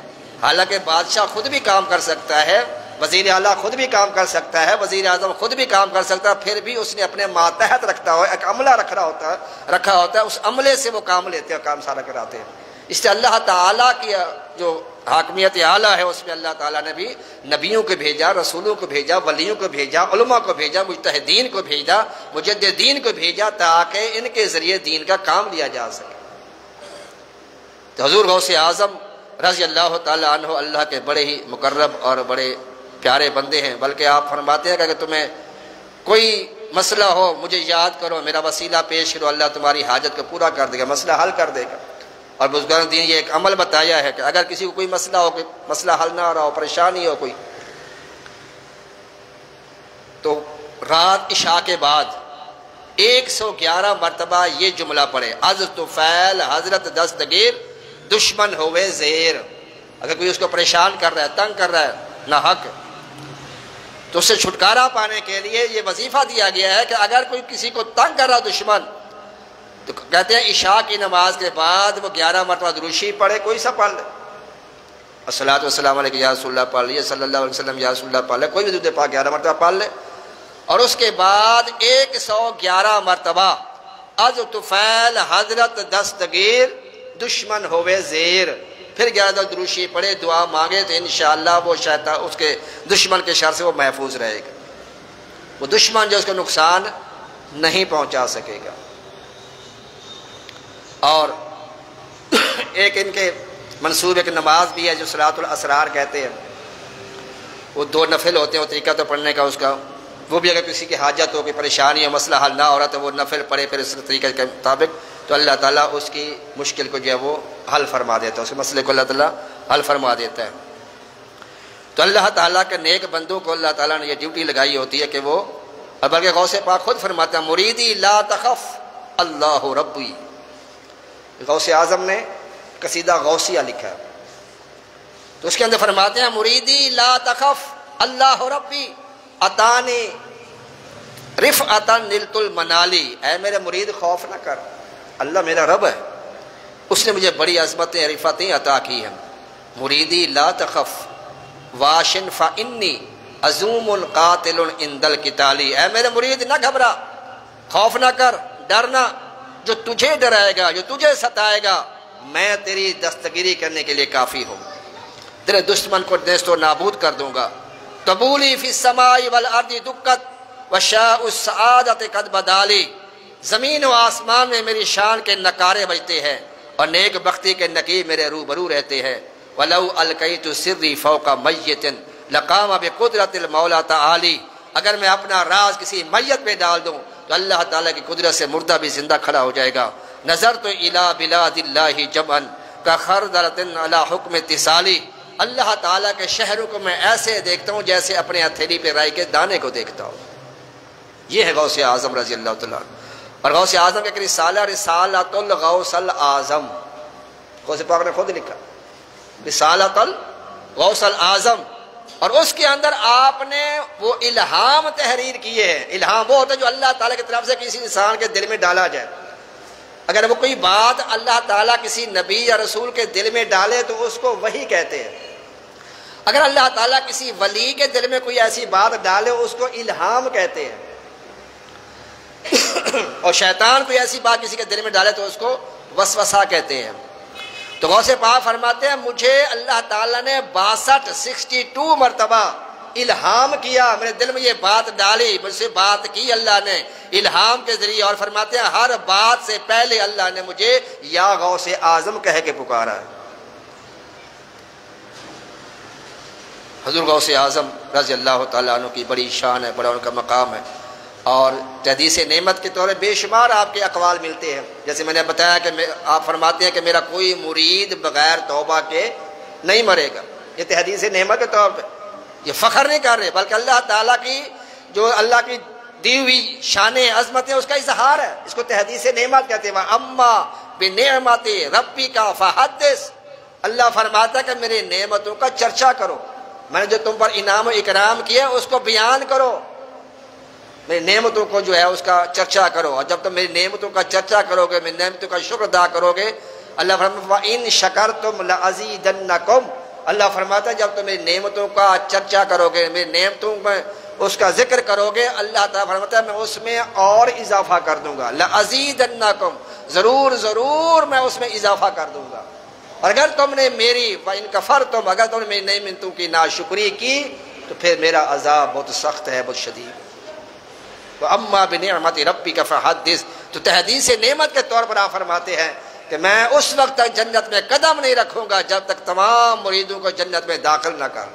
حالانکہ بادشاہ خود بھی کام کر سکتا ہے، وزیر اعلیٰ خود بھی کام کر سکتا ہے، وزیر اعظم خود بھی کام کر سکتا ہے، پھر بھی اس نے اپنے ماتحت رکھتا ہوا ایک عملہ رکھا ہوتا ہے، اس عملے سے وہ کام لیتے ہیں، کام سارا کراتے ہیں۔ اس سے اللہ تعالیٰ کی جو حاکمیت اعلیٰ ہے اس میں اللہ تعالیٰ نے بھی نبیوں کو بھیجا، رسولوں کو بھیجا، ولیوں کو بھیجا، علماء کو بھیجا، مجتہدین کو بھیجا، مجددین کو بھیجا، تاکہ ان کے ذریعے دین کا کام لیا جا سکے۔ تو حضور غوث اعظم رضی اللہ تعالیٰ عنہ اللہ کے بڑے ہی مقرب اور بڑے پیارے بندے ہیں، بلکہ آپ فرماتے ہیں کہ اگر تمہیں کوئی مسئلہ ہو مجھے یاد کرو، میرا وسیلہ پیش کرو، اللہ تمہاری حاجت کو پورا کر دے گا، مسئلہ حل کر دے گا۔ اور بزرگان دین یہ ایک عمل بتایا ہے کہ اگر کسی کو کوئی مسئلہ ہو، کوئی مسئلہ حل نہ ہو رہا ہو، پریشانی ہو کوئی، تو رات عشاء کے بعد 111 مرتبہ یہ جملہ پڑھے، از طفیل حضرت دستگیر دشمن ہوئے زیر۔ اگر کوئی اس کو پریشان کر رہا ہے، تنگ کر رہا ہے نہ حق، تو اس سے چھٹکارا پانے کے لیے یہ وظیفہ دیا گیا ہے کہ اگر کوئی کسی کو تنگ کر رہا دشمن، تو کہتے ہیں عشاء کی نماز کے بعد وہ 11 مرتبہ درود شریف پڑھے، کوئی سا پڑھ لے، الصلاۃ والسلام علیک یا رسول اللہ پڑھ لیے، صلی اللہ علیہ وسلم یا رسول اللہ پڑھ لے، کوئی بھی درود پاک 11 مرتبہ پڑھ لے، اور اس کے بعد 111 مرتبہ از طفیل حضرت دستگیر دشمن ہوئے زیر، پھر 11 درود شریف پڑھے، دعا مانگے تو انشاءاللہ وہ شیطان اس کے دشمن کے شر سے وہ محفوظ رہے گا، وہ دشمن جو اس کو نقصان نہیں پہنچا سکے گا۔ اور ایک ان کے منصوب ایک نماز بھی ہے جو صلاۃ الاسرار کہتے ہیں، وہ 2 نفل ہوتے ہیں، وہ طریقہ تو پڑھنے کا اس کا، وہ بھی اگر کسی کی حاجت ہو، کوئی پریشانی ہو، مسئلہ حل نہ ہو رہا تو وہ نفل پڑھے، پھر اس طریقے کے مطابق تو اللہ تعالیٰ اس کی مشکل کو جو ہے وہ حل فرما دیتا ہے، اس کے مسئلے کو اللہ تعالیٰ حل فرما دیتا ہے۔ تو اللہ تعالیٰ کے نیک بندوں کو اللہ تعالیٰ نے یہ ڈیوٹی لگائی ہوتی ہے کہ وہ، اور بلکہ غوث پاک خود فرماتا ہے مریدی لا تخف اللہ ربی۔ غوث اعظم نے قصیدہ غوثیہ لکھا ہے، تو اس کے اندر فرماتے ہیں مریدی لا تخف اللہ ربی اتانی رفعتا نلت المنالی، اے میرے مرید خوف نہ کر، اللہ میرا رب ہے، اس نے مجھے بڑی عظمتیں رفعتیں عطا کی ہیں۔ مریدی لا تخف واشن فانی عزوم قاتل عند القتال، اے میرے مرید نہ گھبرا، خوف نہ کر، ڈرنا، جو تجھے ڈرائے گا، جو تجھے ستائے گا، میں تیری دستگیری کرنے کے لیے کافی ہوں، تیرے دشمن کو نیست و نابود کر دوں گا۔ قبولی فی السماء والارض دکت وشاء السعادت قد بدالی، زمین و آسمان میں میری شان کے نکارے بجتے ہیں اور نیک بختی کے نقیب میرے روبرو رہتے ہیں۔ وَلَوْ أَلْقَيْتُ سِرِّي فَوْقَ مَيِّتٍ لَقَامَ بِقُدْرَةِ الْمَوْلَى تَعَالِي، اگر میں اپنا راز کسی میت پہ ڈال دوں تو اللہ تعالیٰ کی قدرت سے مردہ بھی زندہ کھڑا ہو جائے گا۔ نظرت الی بلاد اللہ جمعا کخردلۃ علی حکم اتصالی، اللہ تعالیٰ کے شہروں کو میں ایسے دیکھتا ہوں جیسے اپنے ہتھیلی پہ رائی کے دانے کو دیکھتا ہوں۔ یہ ہے غوث اعظم رضی اللہ تعالیٰ عنہ۔ اور غوث اعظم کا ایک رسالہ رسالۃ الغوث الاعظم، غوث پاک نے خود لکھا رسالۃ الغوث الاعظم، اور اس کے اندر آپ نے وہ الہام تحریر کیے ہیں۔ الہام وہ ہوتا ہے جو اللہ تعالیٰ کی طرف سے کسی انسان کے دل میں ڈالا جائے، اگر وہ کوئی بات اللہ تعالیٰ کسی نبی یا رسول کے دل میں ڈالے تو اس کو وحی کہتے ہیں، اگر اللہ تعالیٰ کسی ولی کے دل میں کوئی ایسی بات ڈالے اس کو الہام کہتے ہیں، اور شیطان کوئی ایسی بات کسی کے دل میں ڈالے تو اس کو وسوسہ کہتے ہیں۔ تو غوث پاک فرماتے ہیں مجھے اللہ تعالیٰ نے 62 مرتبہ الہام کیا، میرے دل میں یہ بات ڈالی، مجھ سے بات کی اللہ نے الہام کے ذریعے، اور فرماتے ہیں ہر بات سے پہلے اللہ نے مجھے یا غوث اعظم کہہ کے پکارا ہے۔ حضور غوث اعظم رضی اللہ تعالیٰ عنہ کی بڑی شان ہے، بڑا ان کا مقام ہے۔ اور تحدیث نعمت کے طور پر بے شمار آپ کے اقوال ملتے ہیں. جیسے میں نے بتایا کہ آپ فرماتے ہیں کہ میرا کوئی مرید بغیر توبہ کے نہیں مرے گا. یہ تحدیث نعمت کے طور پہ یہ فخر نہیں کر رہے، بلکہ اللہ تعالیٰ کی جو اللہ کی دی ہوئی شان عظمت ہے اس کا اظہار ہے. اس کو تحدیث نعمت کہتے ہیں. اما بنعمت ربی کا فحدث. اللہ فرماتا ہے کہ میرے نعمتوں کا چرچا کرو، میں نے جو تم پر انعام و اکرام کیا اس کو بیان کرو، میری نعمتوں کو جو ہے اس کا چرچا کرو. اور جب تم میری نعمتوں کا چرچا کرو گے، میری نعمتوں کا شکر ادا کرو گے، اللہ فرماتا ہے وَإِن شَكَرْتُمْ لَأَزِيدَنَّكُمْ. اللہ فرماتا ہے جب تم میری نعمتوں کا چرچا کرو گے، میری نعمتوں میں اس کا ذکر کرو گے، اللہ تعالیٰ فرماتا ہے میں اس میں اور اضافہ کر دوں گا. لَأَزِيدَنَّكُمْ، ضرور ضرور میں اس میں اضافہ کر دوں گا. اور اگر تم نے میری وَإِن كَفَرْتُمْ، اگر تم نے میری نعمتوں کی ناشکری کی تو پھر میرا عذاب بہت سخت ہے، بہت شدید. تو اما بنعمت ربک فحدث. تو تحدیث نعمت کے طور پر آپ فرماتے ہیں کہ میں اس وقت تک جنت میں قدم نہیں رکھوں گا جب تک تمام مریدوں کو جنت میں داخل نہ کر.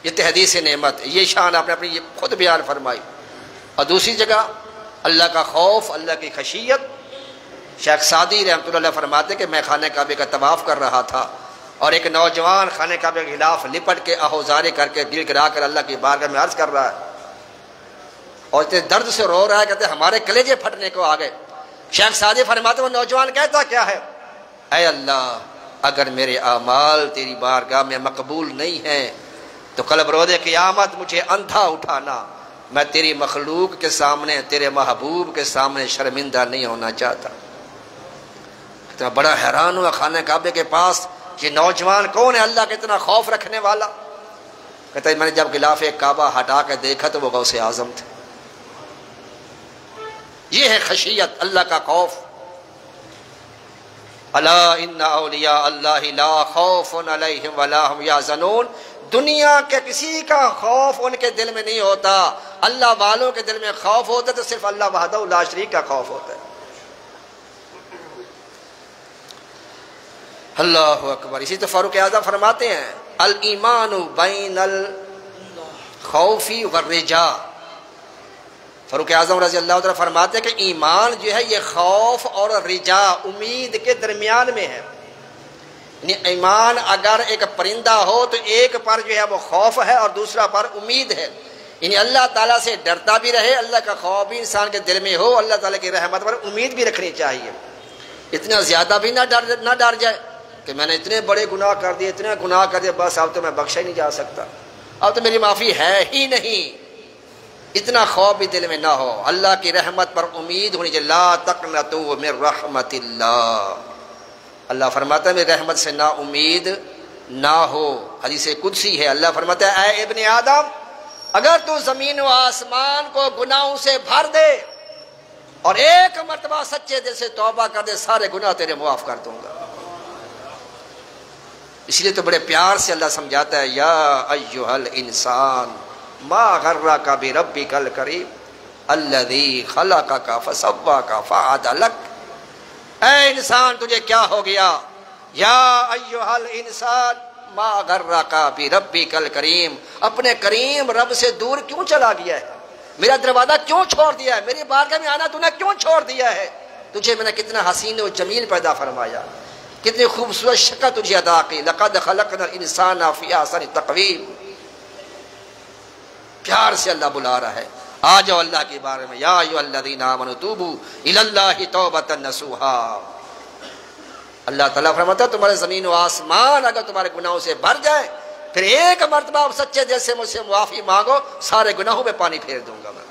یہ تحدیث نعمت، یہ شان آپ نے اپنی یہ خود بیان فرمائی. اور دوسری جگہ اللہ کا خوف، اللہ کی خشیت. شیخ سعدی رحمۃ اللہ فرماتے کہ میں خانہ کعبے کا طواف کر رہا تھا اور ایک نوجوان خانہ کعبے کے خلاف لپٹ کے آہوزاری کر کے گر گرا کر اللہ کی بارگاہ میں عرض کر رہا ہے اور اتنے درد سے رو رہا ہے، کہتے ہمارے کلیجے پھٹنے کو آ گئے. شیخ سعدی فرماتے وہ نوجوان کہتا کیا ہے؟ اے اللہ، اگر میرے اعمال تیری بارگاہ میں مقبول نہیں ہیں تو کل بروز قیامت مجھے اندھا اٹھانا. میں تیری مخلوق کے سامنے، تیرے محبوب کے سامنے شرمندہ نہیں ہونا چاہتا. تو بڑا حیران ہوا خانہ کعبے کے پاس یہ نوجوان کون ہے اللہ کا اتنا خوف رکھنے والا؟ کہتا ہے میں نے جب غلاف کعبہ ہٹا کے دیکھا تو وہ غوث اعظم تھے. یہ ہے خشیت، اللہ کا خوف. الا ان اولیاء اللہ لا خوف علیہم ولا هم یحزنون. دنیا کے کسی کا خوف ان کے دل میں نہیں ہوتا، اللہ والوں کے دل میں خوف ہوتا ہے تو صرف اللہ وحدہ لا شریک کا خوف ہوتا ہے. اللہ اکبر. اسی تو فاروق اعظم فرماتے ہیں الایمان بین الخوف والرجاء. فاروق اعظم رضی اللہ تعالیٰ فرماتے ہیں کہ ایمان جو ہے یہ خوف اور رجا، امید کے درمیان میں ہے. یعنی ایمان اگر ایک پرندہ ہو تو ایک پر جو ہے وہ خوف ہے اور دوسرا پر امید ہے. یعنی اللہ تعالیٰ سے ڈرتا بھی رہے، اللہ کا خوف بھی انسان کے دل میں ہو، اللہ تعالیٰ کی رحمت پر امید بھی رکھنی چاہیے. اتنا زیادہ بھی نہ ڈر جائے کہ میں نے اتنے بڑے گناہ کر دیے، اتنے گناہ کر دیے، بس اب تو میں بخشا ہی نہیں جا سکتا، اب تو میری معافی ہے ہی نہیں. اتنا خوف بھی دل میں نہ ہو. اللہ کی رحمت پر امید ہونی چاہیے. لا تقنطوا من رحمت اللہ. اللہ فرماتا ہے میری رحمت سے نا امید نہ ہو. حدیث قدسی ہے، اللہ فرماتا ہے اے ابن آدم، اگر تو زمین و آسمان کو گناہوں سے بھر دے اور ایک مرتبہ سچے دل سے توبہ کر دے، سارے گناہ تیرے معاف کر دوں گا. اس لیے تو بڑے پیار سے اللہ سمجھاتا ہے یا ایھا الانسان ما غرک بربک الکریم الذی خلقک فسواک فعدلک. اے انسان تجھے کیا ہو گیا؟ یا ایھا الانسان ما غرک بربک الکریم، اپنے کریم رب سے دور کیوں چلا گیا ہے؟ میرا دروازہ کیوں چھوڑ دیا ہے؟ میری بارگاہ میں آنا تو نے کیوں چھوڑ دیا ہے؟ تجھے میں نے کتنا حسین و جمیل پیدا فرمایا، کتنی خوبصورت شکل تجھے عطا کی. لقد خلقنا الانسان فی احسن تقویم. پیار سے اللہ بلا رہا ہے آ جاؤ اللہ کے بارے میں. یا ایھا الذین آمنوا توبوا الی اللہ توبۃ نصوحا. اللہ تعالیٰ فرماتا ہے تمہارے زمین و آسمان اگر تمہارے گناہوں سے بھر جائے پھر ایک مرتبہ آپ سچے دل سے مجھ سے معافی مانگو، سارے گناہوں پہ پانی پھیر دوں گا، میں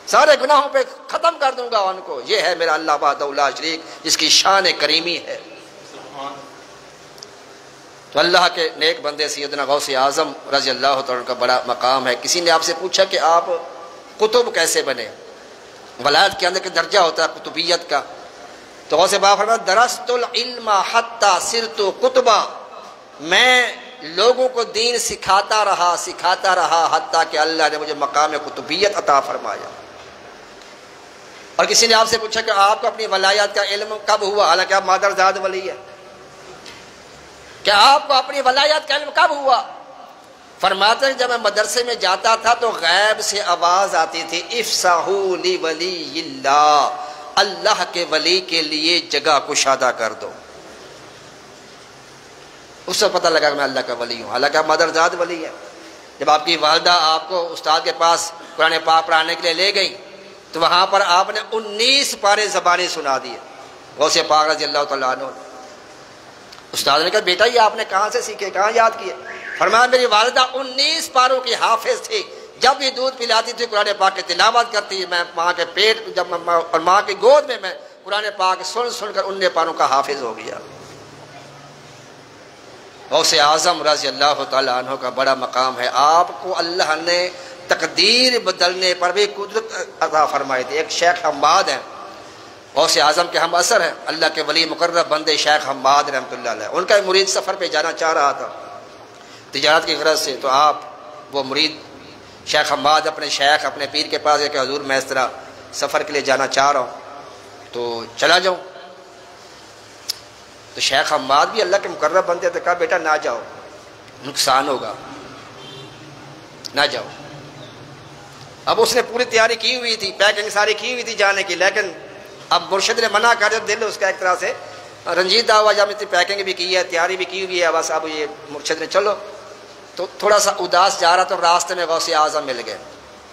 سارے گناہوں پہ ختم کر دوں گا ان کو. یہ ہے میرا اللہ وحدہ لا شریک جس کی شان کریمی ہے. تو اللہ کے نیک بندے سیدنا غوث اعظم رضی اللہ تعالیٰ کا بڑا مقام ہے. کسی نے آپ سے پوچھا کہ آپ قطب کیسے بنے؟ ولایت کے اندر کہ درجہ ہوتا ہے قطبیت کا. تو غوث پاک فرماتے درست العلم حتی صرت قطبا. میں لوگوں کو دین سکھاتا رہا حتیٰ کہ اللہ نے مجھے مقام قطبیت عطا فرمایا. اور کسی نے آپ سے پوچھا کہ آپ کو اپنی ولایت کا علم کب ہوا؟ حالانکہ آپ مادرزاد ولی ہے. کہ آپ کو اپنی ولایت کا علم کب ہوا؟ فرماتے ہیں جب میں مدرسے میں جاتا تھا تو غیب سے آواز آتی تھی افسحوا لولی اللہ، اللہ کے ولی کے لیے جگہ کشادہ کر دو۔ اس سے پتہ لگا کہ میں اللہ کا ولی ہوں، حالانکہ مدرزاد ولی ہے۔ جب آپ کی والدہ آپ کو استاد کے پاس قرآن پاک پڑھانے کے لیے لے گئی تو وہاں پر آپ نے 19 پارے زبانی سنا دیے غوث پاک رضی اللہ تعالیٰ عنہ۔ استاد نے کہا بیٹا یہ آپ نے کہاں سے سیکھے، کہاں یاد کیے؟ فرمایا میری والدہ 19 پاروں کی حافظ تھی، جب بھی دودھ پلاتی تھی قرآن پاک کی تلاوت کرتی، میں ماں کے پیٹ جب اور ماں کی گود میں میں قرآن پاک سن سن کر 19 پاروں کا حافظ ہو گیا۔ غوث اعظم رضی اللہ تعالیٰ عنہ کا بڑا مقام ہے، آپ کو اللہ نے تقدیر بدلنے پر بھی قدرت عطا فرمائی تھی۔ ایک شیخ حماد ہیں غوث اعظم کے ہم اثر ہیں، اللہ کے ولی مقرب بندے شیخ حماد رحمۃ اللہ علیہ، ان کا ایک مرید سفر پہ جانا چاہ رہا تھا تجارت کی غرض سے، تو آپ وہ مرید شیخ حماد اپنے شیخ اپنے پیر کے پاس گئے کہ حضور میں اس طرح سفر کے لیے جانا چاہ رہا ہوں تو چلا جاؤں؟ تو شیخ حماد بھی اللہ کے مقرب بندے تھے، کہا بیٹا نہ جاؤ، نقصان ہوگا، نہ جاؤ۔ اب اس نے پوری تیاری کی ہوئی تھی، پیکنگ ساری کی ہوئی تھی جانے کی، لیکن اب مرشد نے منع کر دیا، دل اس کا ایک طرح سے رنجیدہ ہوا، جب اتنی پیکنگ بھی کی ہے تیاری بھی کی ہوئی ہے، بس اب یہ مرشد نے چلو، تو تھوڑا سا اداس جا رہا تو راستے میں غوث اعظم مل گئے۔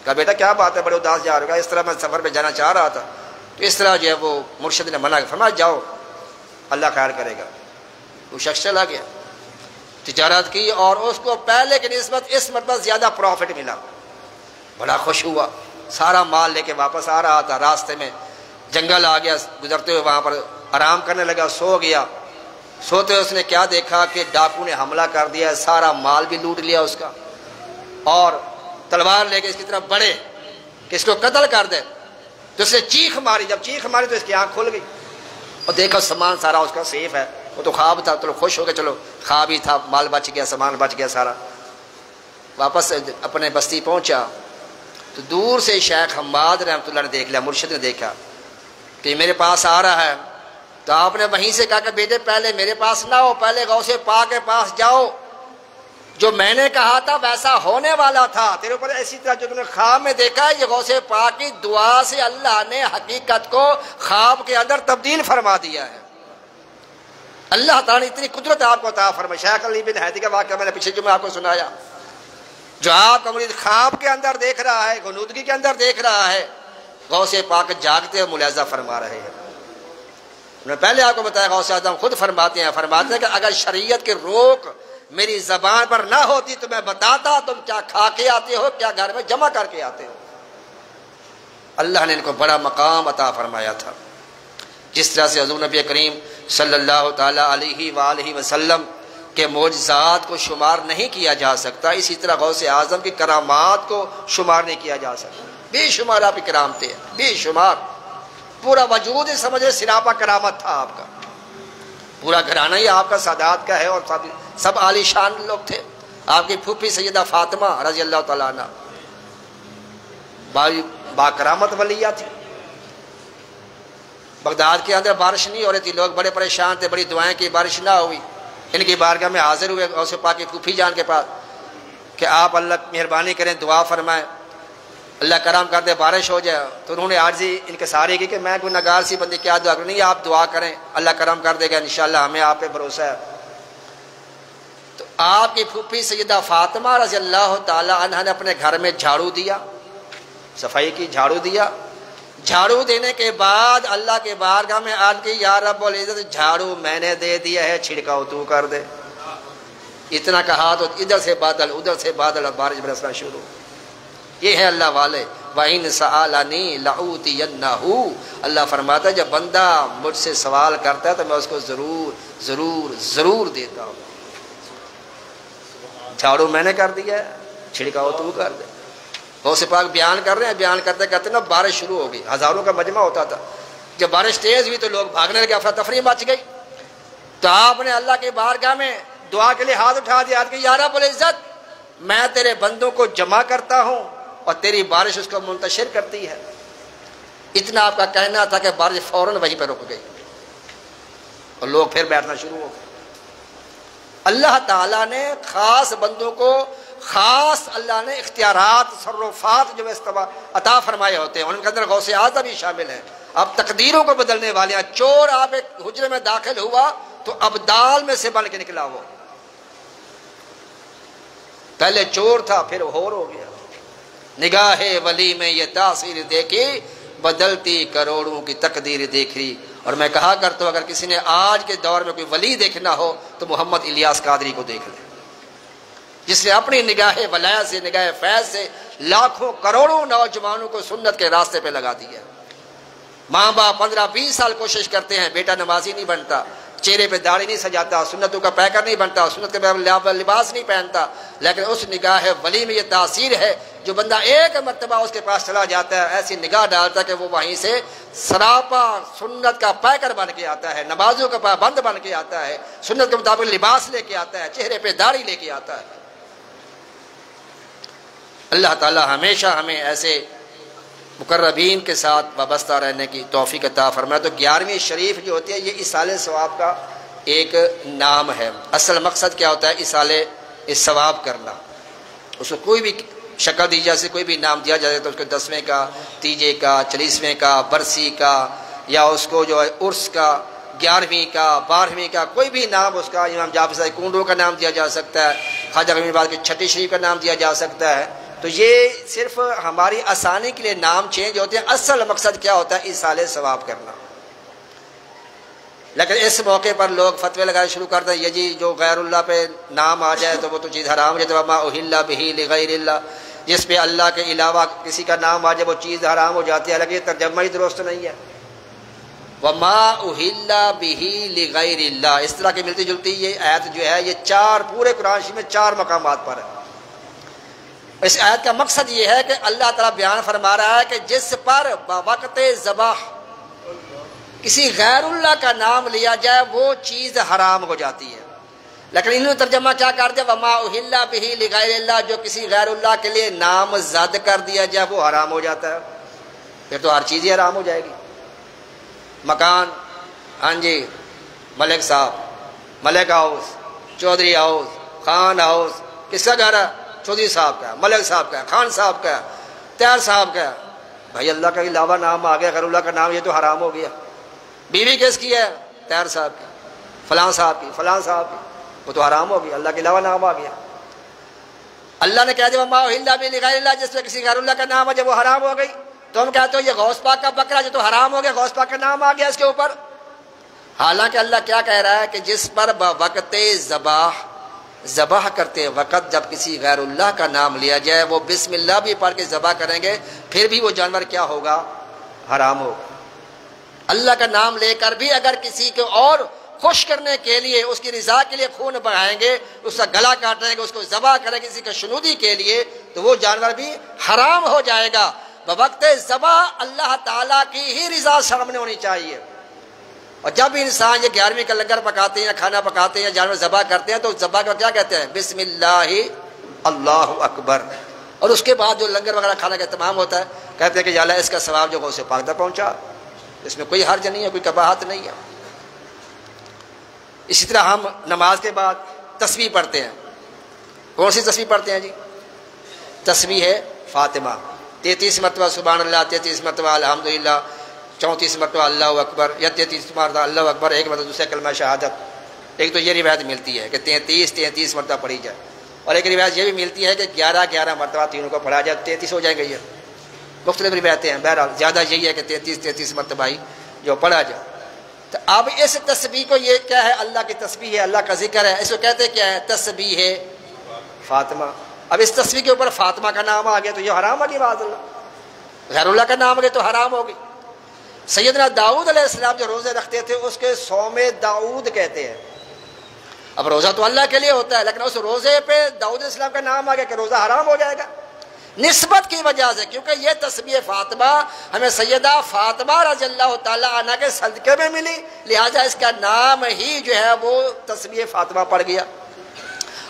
کہا بیٹا کیا بات ہے بڑے اداس جا رہا ہے؟ اس طرح میں سفر پہ جانا چاہ رہا تھا، تو اس طرح جو ہے وہ مرشد نے منع کیا، فرمایا جاؤ اللہ خیر کرے گا۔ وہ شخص چلا گیا، تجارت کی اور اس کو پہلے کی نسبت اس مرتبہ زیادہ پروفٹ ملا، بڑا خوش ہوا، سارا مال لے کے واپس آ رہا تھا، راستے میں جنگل آ گیا، گزرتے ہوئے وہاں پر آرام کرنے لگا، سو گیا۔ سوتے اس نے کیا دیکھا کہ ڈاکو نے حملہ کر دیا، سارا مال بھی لوٹ لیا اس کا، اور تلوار لے کے اس کی طرف بڑھے کہ اس کو قتل کر دے، تو اس نے چیخ ماری، جب چیخ ماری تو اس کی آنکھ کھل گئی اور دیکھا سامان سارا اس کا سیف ہے، وہ تو خواب تھا، تو خوش ہو گئے، چلو خواب ہی تھا، مال بچ گیا، سامان بچ گیا سارا۔ واپس اپنے بستی پہنچا تو دور سے شیخ حماد رحمۃ اللہ نے دیکھ لیا، مرشد نے دیکھا کہ میرے پاس آ رہا ہے، تو آپ نے وہیں سے کہا کہ بیٹے پہلے میرے پاس نہ ہو، پہلے غوث پاک کے پاس جاؤ، جو میں نے کہا تھا ویسا ہونے والا تھا تیرے اوپر، ایسی طرح جو تم نے خواب میں دیکھا ہے، یہ غوث پاک کی دعا سے اللہ نے حقیقت کو خواب کے اندر تبدیل فرما دیا ہے۔ اللہ تعالیٰ نے اتنی قدرت آپ کو عطا فرمائی۔ شیخ علی بن حیدی کا واقعہ میں نے پچھلے جمعے آپ کو سنایا، جو آپ کا مرید خواب کے اندر دیکھ رہا ہے، غنودگی کے اندر دیکھ رہا ہے، غوث پاک جاگتے ہوئے ملاحظہ فرما رہے ہیں۔ میں نے پہلے آپ کو بتایا غوث اعظم خود فرماتے ہیں کہ اگر شریعت کی روک میری زبان پر نہ ہوتی تو میں بتاتا تم کیا کھا کے آتے ہو، کیا گھر میں جمع کر کے آتے ہو۔ اللہ نے ان کو بڑا مقام عطا فرمایا تھا، جس طرح سے حضور نبی کریم صلی اللہ تعالی علیہ وآلہ وسلم کے معجزات کو شمار نہیں کیا جا سکتا، اسی طرح غوث اعظم کی کرامات کو شمار نہیں کیا جا سکتا۔ بے شمار آپ کی کرامتیں ہیں، بے شمار، پورا وجود ہی سمجھے سراپا کرامت تھا آپ کا، پورا گھرانہ ہی آپ کا سادات کا ہے، اور سب عالی شان لوگ تھے۔ آپ کی پھوپھی سیدہ فاطمہ رضی اللہ تعالیٰ عنہ با کرامت ولیہ تھی۔ بغداد کے اندر بارش نہیں ہو رہی تھی، لوگ بڑے پریشان تھے، بڑی دعائیں کی بارش نہ ہوئی، ان کی بارگاہ میں حاضر ہوئے غوث پاک کی پھوپھی جان کے پاس کہ آپ اللہ مہربانی کریں، دعا فرمائیں، اللہ کرم کر دے بارش ہو جائے۔ تو انہوں نے عاجزی انکساری کی کہ میں کوئی نگار سی بندی کیا دعا کروں، نہیں آپ دعا کریں اللہ کرم کر دے گا انشاءاللہ، ہمیں آپ پہ بھروسہ ہے۔ تو آپ کی پھوپھی سیدہ فاطمہ رضی اللہ تعالی عنہ نے اپنے گھر میں جھاڑو دیا، صفائی کی، جھاڑو دیا، جھاڑو دینے کے بعد اللہ کے بارگاہ میں عرض کی یا رب العزت جھاڑو میں نے دے دیا ہے، چھڑکاؤ تو کر دے۔ اتنا کہا تو ادھر سے بادل ادھر سے بادل، اور بارش برسنا شروع۔ یہ ہے اللہ والے، وَإِن سَأَلَنِي لَأُوتِيَنَّهُ، اللہ فرماتا ہے جب بندہ مجھ سے سوال کرتا ہے تو میں اس کو ضرور ضرور ضرور دیتا ہوں۔ جھاڑو میں نے کر دیا ہے، چھڑکاؤ تو کر دے۔ غوث پاک بیان کر رہے ہیں، بیان کرتے کرتے نا بارش شروع ہو گئی، ہزاروں کا مجمع ہوتا تھا، جب بارش تیز ہوئی تو لوگ بھاگنے لگے، افراتفری مچ گئی۔ تو آپ نے اللہ کی بارگاہ میں دعا کے لیے ہاتھ اٹھا دیا کہ یا رب العزت میں تیرے بندوں کو جمع کرتا ہوں اور تیری بارش اس کو منتشر کرتی ہے۔ اتنا آپ کا کہنا تھا کہ بارش فوراً وہیں پہ رک گئی اور لوگ پھر بیٹھنا شروع ہو گئے۔ اللہ تعالیٰ نے خاص بندوں کو خاص اللہ نے اختیارات تصرفات جو عطا فرمائے ہوتے ہیں، ان کے اندر غوث اعظم بھی شامل ہے۔ اب تقدیروں کو بدلنے والے ہیں۔ چور آپ ایک حجرے میں داخل ہوا تو ابدال میں سے بن کے نکلا وہ، پہلے چور تھا پھر ہور ہو گیا۔ نگاہ ولی میں یہ تاثیر دیکھی، بدلتی کروڑوں کی تقدیر دیکھی۔ اور میں کہا کرتا ہوں اگر کسی نے آج کے دور میں کوئی ولی دیکھنا ہو تو محمد الیاس قادری کو دیکھ لے، جس نے اپنی نگاہ ولایت سے، نگاہ فیض سے لاکھوں کروڑوں نوجوانوں کو سنت کے راستے پہ لگا دیا۔ ماں باپ 15-20 سال کوشش کرتے ہیں، بیٹا نمازی نہیں بنتا، چہرے پہ داڑھی نہیں سجاتا، سنتوں کا پیکر نہیں بنتا، سنت کے لباس نہیں پہنتا، لیکن اس نگاہ ولی میں یہ تاثیر ہے، جو بندہ ایک مرتبہ اس کے پاس چلا جاتا ہے ایسی نگاہ ڈالتا ہے کہ وہ وہیں سے سراپا سنت کا پیکر بن کے آتا ہے، نمازوں کا پابند بن کے آتا ہے، سنت کے مطابق لباس لے کے آتا ہے، چہرے پہ داڑھی لے کے آتا ہے۔ اللہ تعالی ہمیشہ ہمیں ایسے مقربین کے ساتھ وابستہ رہنے کی توفیق عطا فرمائے۔ تو 11ویں شریف جو ہوتی ہے یہ ایصال ثواب کا ایک نام ہے۔ اصل مقصد کیا ہوتا ہے؟ ایصال ثواب کرنا۔ اس کو کوئی بھی شکل دی جیسے کوئی بھی نام دیا جائے تو اس کو 10ویں کا، تیجے کا، 40ویں کا، برسی کا، یا اس کو جو ہے عرس کا، 11ویں کا، 12ویں کا، کوئی بھی نام اس کا، امام جعفر صاحب کنڈو کا نام دیا جا سکتا ہے، خواجہ غنی آباد کی چھٹی شریف کا نام دیا جا سکتا ہے۔ تو یہ صرف ہماری آسانی کے لیے نام چینج ہوتے ہیں، اصل مقصد کیا ہوتا ہے؟ ایصال ثواب کرنا۔ لیکن اس موقع پر لوگ فتوے لگانے شروع کرتے ہیں، یہ جی جو غیر اللہ پہ نام آ جائے تو وہ تو چیز حرام ہو جاتی ہے، وما اہل بہ لغیر اللہ، جس پہ اللہ کے علاوہ کسی کا نام آ جائے وہ چیز حرام ہو جاتی ہے، حالانکہ یہ ترجمہ ہی درست نہیں ہے۔ وما اہل بہ لغیر اللہ، اس طرح کی ملتی جلتی یہ آیت جو ہے یہ پورے قرآن شریف میں 4 مقامات پر ہے۔ اس آیت کا مقصد یہ ہے کہ اللہ تعالیٰ بیان فرما رہا ہے کہ جس پر وقت ذبح کسی غیر اللہ کا نام لیا جائے وہ چیز حرام ہو جاتی ہے، لیکن انہوں نے ترجمہ کیا کر دیا؟ وما اہل بہ لغیر اللہ، جو کسی غیر اللہ کے لیے نام زد کر دیا جائے وہ حرام ہو جاتا ہے، پھر تو ہر چیز ہی حرام ہو جائے گی۔ مکان، ہاں جی، ملک صاحب، Malik house, Chaudhry house, Khan house, کس کا گھر ہے؟ چودھری صاحب کا، ملک صاحب کا، خان صاحب کا، تیار صاحب کا۔ بھائی اللہ کا علاوہ نام آ گیا، غیر اللہ کا نام، یہ تو حرام ہو گیا۔ بیوی کس کی ہے؟ تیار صاحب کی، فلاں صاحب کی، فلاں صاحب کی، وہ تو حرام ہو گئی، اللہ کے علاوہ نام آ گیا۔ اللہ نے کہہ دیا وما اہل بہ لغیر اللہ، جس میں کسی غیر اللہ کا نام آ جائے وہ حرام ہو گئی۔ تو ہم کہتے ہو یہ غوث پاک کا بکرا جو تو حرام ہو گیا، غوث پاک کا نام آ گیا اس کے اوپر۔ حالانکہ اللہ کیا کہہ رہا ہے کہ جس پر بوقت ذبح کرتے وقت جب کسی غیر اللہ کا نام لیا جائے وہ بسم اللہ بھی پڑھ کے ذبح کریں گے پھر بھی وہ جانور کیا ہوگا؟ حرام ہوگا۔ اللہ کا نام لے کر بھی اگر کسی کو اور خوش کرنے کے لیے، اس کی رضا کے لیے خون بہائیں گے، اس کا گلا کاٹیں گے، اس کو ذبح کریں گے کسی کا شنودی کے لیے، تو وہ جانور بھی حرام ہو جائے گا۔ بوقت ذبح اللہ تعالیٰ کی ہی رضا سامنے ہونی چاہیے۔ اور جب انسان یہ 11ویں کا لنگر پکاتے ہیں، کھانا پکاتے ہیں، جانور ذبح کرتے ہیں تو ذبح کا کیا کہتے ہیں؟ بسم اللہ اللہ اکبر۔ اور اس کے بعد جو لنگر وغیرہ کھانا کا اہتمام ہوتا ہے کہتے ہیں کہ یا اللہ اس کا ثواب جو غوث پاک تک پہنچا، اس میں کوئی حرج نہیں ہے، کوئی قباحت نہیں ہے۔ اسی طرح ہم نماز کے بعد تسبیح پڑھتے ہیں۔ کون سی تسبیح پڑھتے ہیں جی؟ تسبیح ہے فاطمہ، 33 مرتبہ سبحان اللہ، 33 مرتبہ الحمدللہ، 34 مرتبہ اللہ اکبر، یا 33 مرتبہ اللہ اکبر، ایک مرتبہ دوسرا کلمہ شہادت۔ ایک تو یہ روایت ملتی ہے کہ 33 مرتبہ پڑھی جائے، اور ایک روایت یہ بھی ملتی ہے کہ 11 مرتبہ تینوں کو پڑھا جائے، 33 ہو جائیں گے۔ یہ مختلف روایتیں ہیں، بہرحال زیادہ یہی ہے کہ 33 مرتبہ ہی جو پڑھا جائے۔ تو اب اس تسبیح کو، یہ کیا ہے؟ اللہ کی تسبیح ہے، اللہ کا ذکر ہے، اس کو کہتے کیا ہے؟ تسبیح ہے فاطمہ۔ اب اس تسبیح کے اوپر فاطمہ کا نام آ گیا تو یہ حرام آ گئی، معاذ اللہ، غیر اللہ کا نام آ گیا تو حرام ہو گئی۔ سیدنا داؤد علیہ السلام جو روزے رکھتے تھے اس کے صوم داؤد کہتے ہیں۔ اب روزہ تو اللہ کے لیے ہوتا ہے، لیکن اس روزے پہ داؤد علیہ السلام کا نام آ گیا کہ روزہ حرام ہو جائے گا نسبت کی وجہ سے، کیونکہ یہ تسبیح فاطمہ ہمیں سیدہ فاطمہ رضی اللہ تعالیٰ عنہ کے صدقے میں ملی، لہٰذا اس کا نام ہی جو ہے وہ تسبیح فاطمہ پڑ گیا۔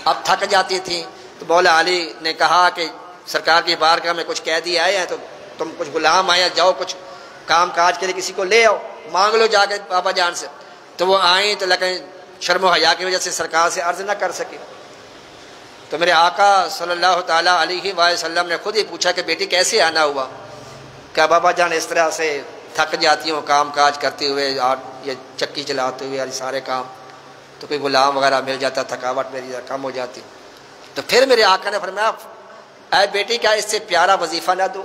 اب تھک جاتی تھی تو مولا علی نے کہا کہ سرکار کی بارگاہ میں کچھ قیدی آئے ہیں، تو تم کچھ غلام آئے ہیں، جاؤ کچھ کام کاج کے لیے کسی کو لے آؤ، مانگ لو جا کے بابا جان سے۔ تو وہ آئیں تو لیکن شرم و حیا کی وجہ سے سرکار سے عرض نہ کر سکے۔ تو میرے آقا صلی اللہ تعالیٰ علیہ وآلہ وسلم نے خود ہی پوچھا کہ بیٹی کیسے آنا ہوا؟ کیا بابا جان اس طرح سے تھک جاتی ہوں کام کاج کرتے ہوئے اور یہ چکی چلاتے ہوئے اور سارے کام، تو کوئی غلام وغیرہ مل جاتا، تھکاوٹ میری کم ہو جاتی۔ تو پھر میرے آقا نے فرمایا اے بیٹی کیا اس سے پیارا وظیفہ نہ دو؟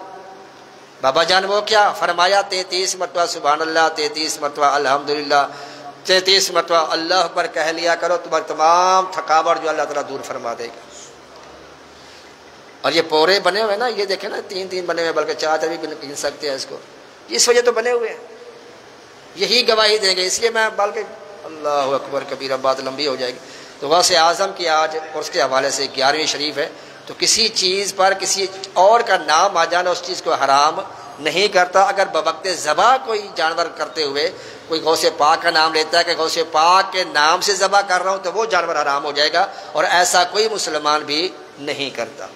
بابا جان وہ کیا؟ فرمایا 33 مرتبہ سبحان اللہ، 33 مرتبہ الحمدللہ، 33 مرتبہ اللہ اکبر کہہ لیا کرو، تمہاری تمام تھکاوٹ جو اللہ تعالیٰ دور فرما دے گا۔ اور یہ پورے بنے ہوئے نا، یہ دیکھیں نا 3 بنے ہوئے، بلکہ 4 بھی گن سکتے ہیں اس کو، اس وجہ تو بنے ہوئے ہیں، یہی گواہی دیں گے۔ اس لیے میں بلکہ اللہ اکبر کبیرہ بات لمبی ہو جائے گی۔ تو غوث اعظم کی آج اور اس کے حوالے سے 11ویں شریف ہے، تو کسی چیز پر کسی اور کا نام آ جانا اس چیز کو حرام نہیں کرتا۔ اگر بوقت ذبح کوئی جانور کرتے ہوئے کوئی غوث پاک کا نام لیتا ہے کہ غوث پاک کے نام سے ذبح کر رہا ہوں، تو وہ جانور حرام ہو جائے گا، اور ایسا کوئی مسلمان بھی نہیں کرتا۔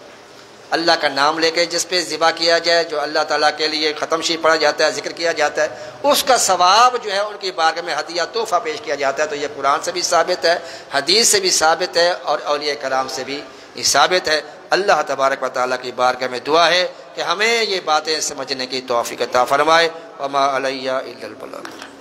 اللہ کا نام لے کے جس پہ ذبح کیا جائے، جو اللہ تعالیٰ کے لیے ختم شریف پڑھا جاتا ہے، ذکر کیا جاتا ہے، اس کا ثواب جو ہے ان کی بارگاہ میں ہدیہ تحفہ پیش کیا جاتا ہے۔ تو یہ قرآن سے بھی ثابت ہے، حدیث سے بھی ثابت ہے، اور اولیاء کرام سے بھی یہ ثابت ہے۔ اللہ تبارک و تعالیٰ کی بارگاہ میں دعا ہے کہ ہمیں یہ باتیں سمجھنے کی توفیق عطا فرمائے۔ وما علیہ الا البلاغ۔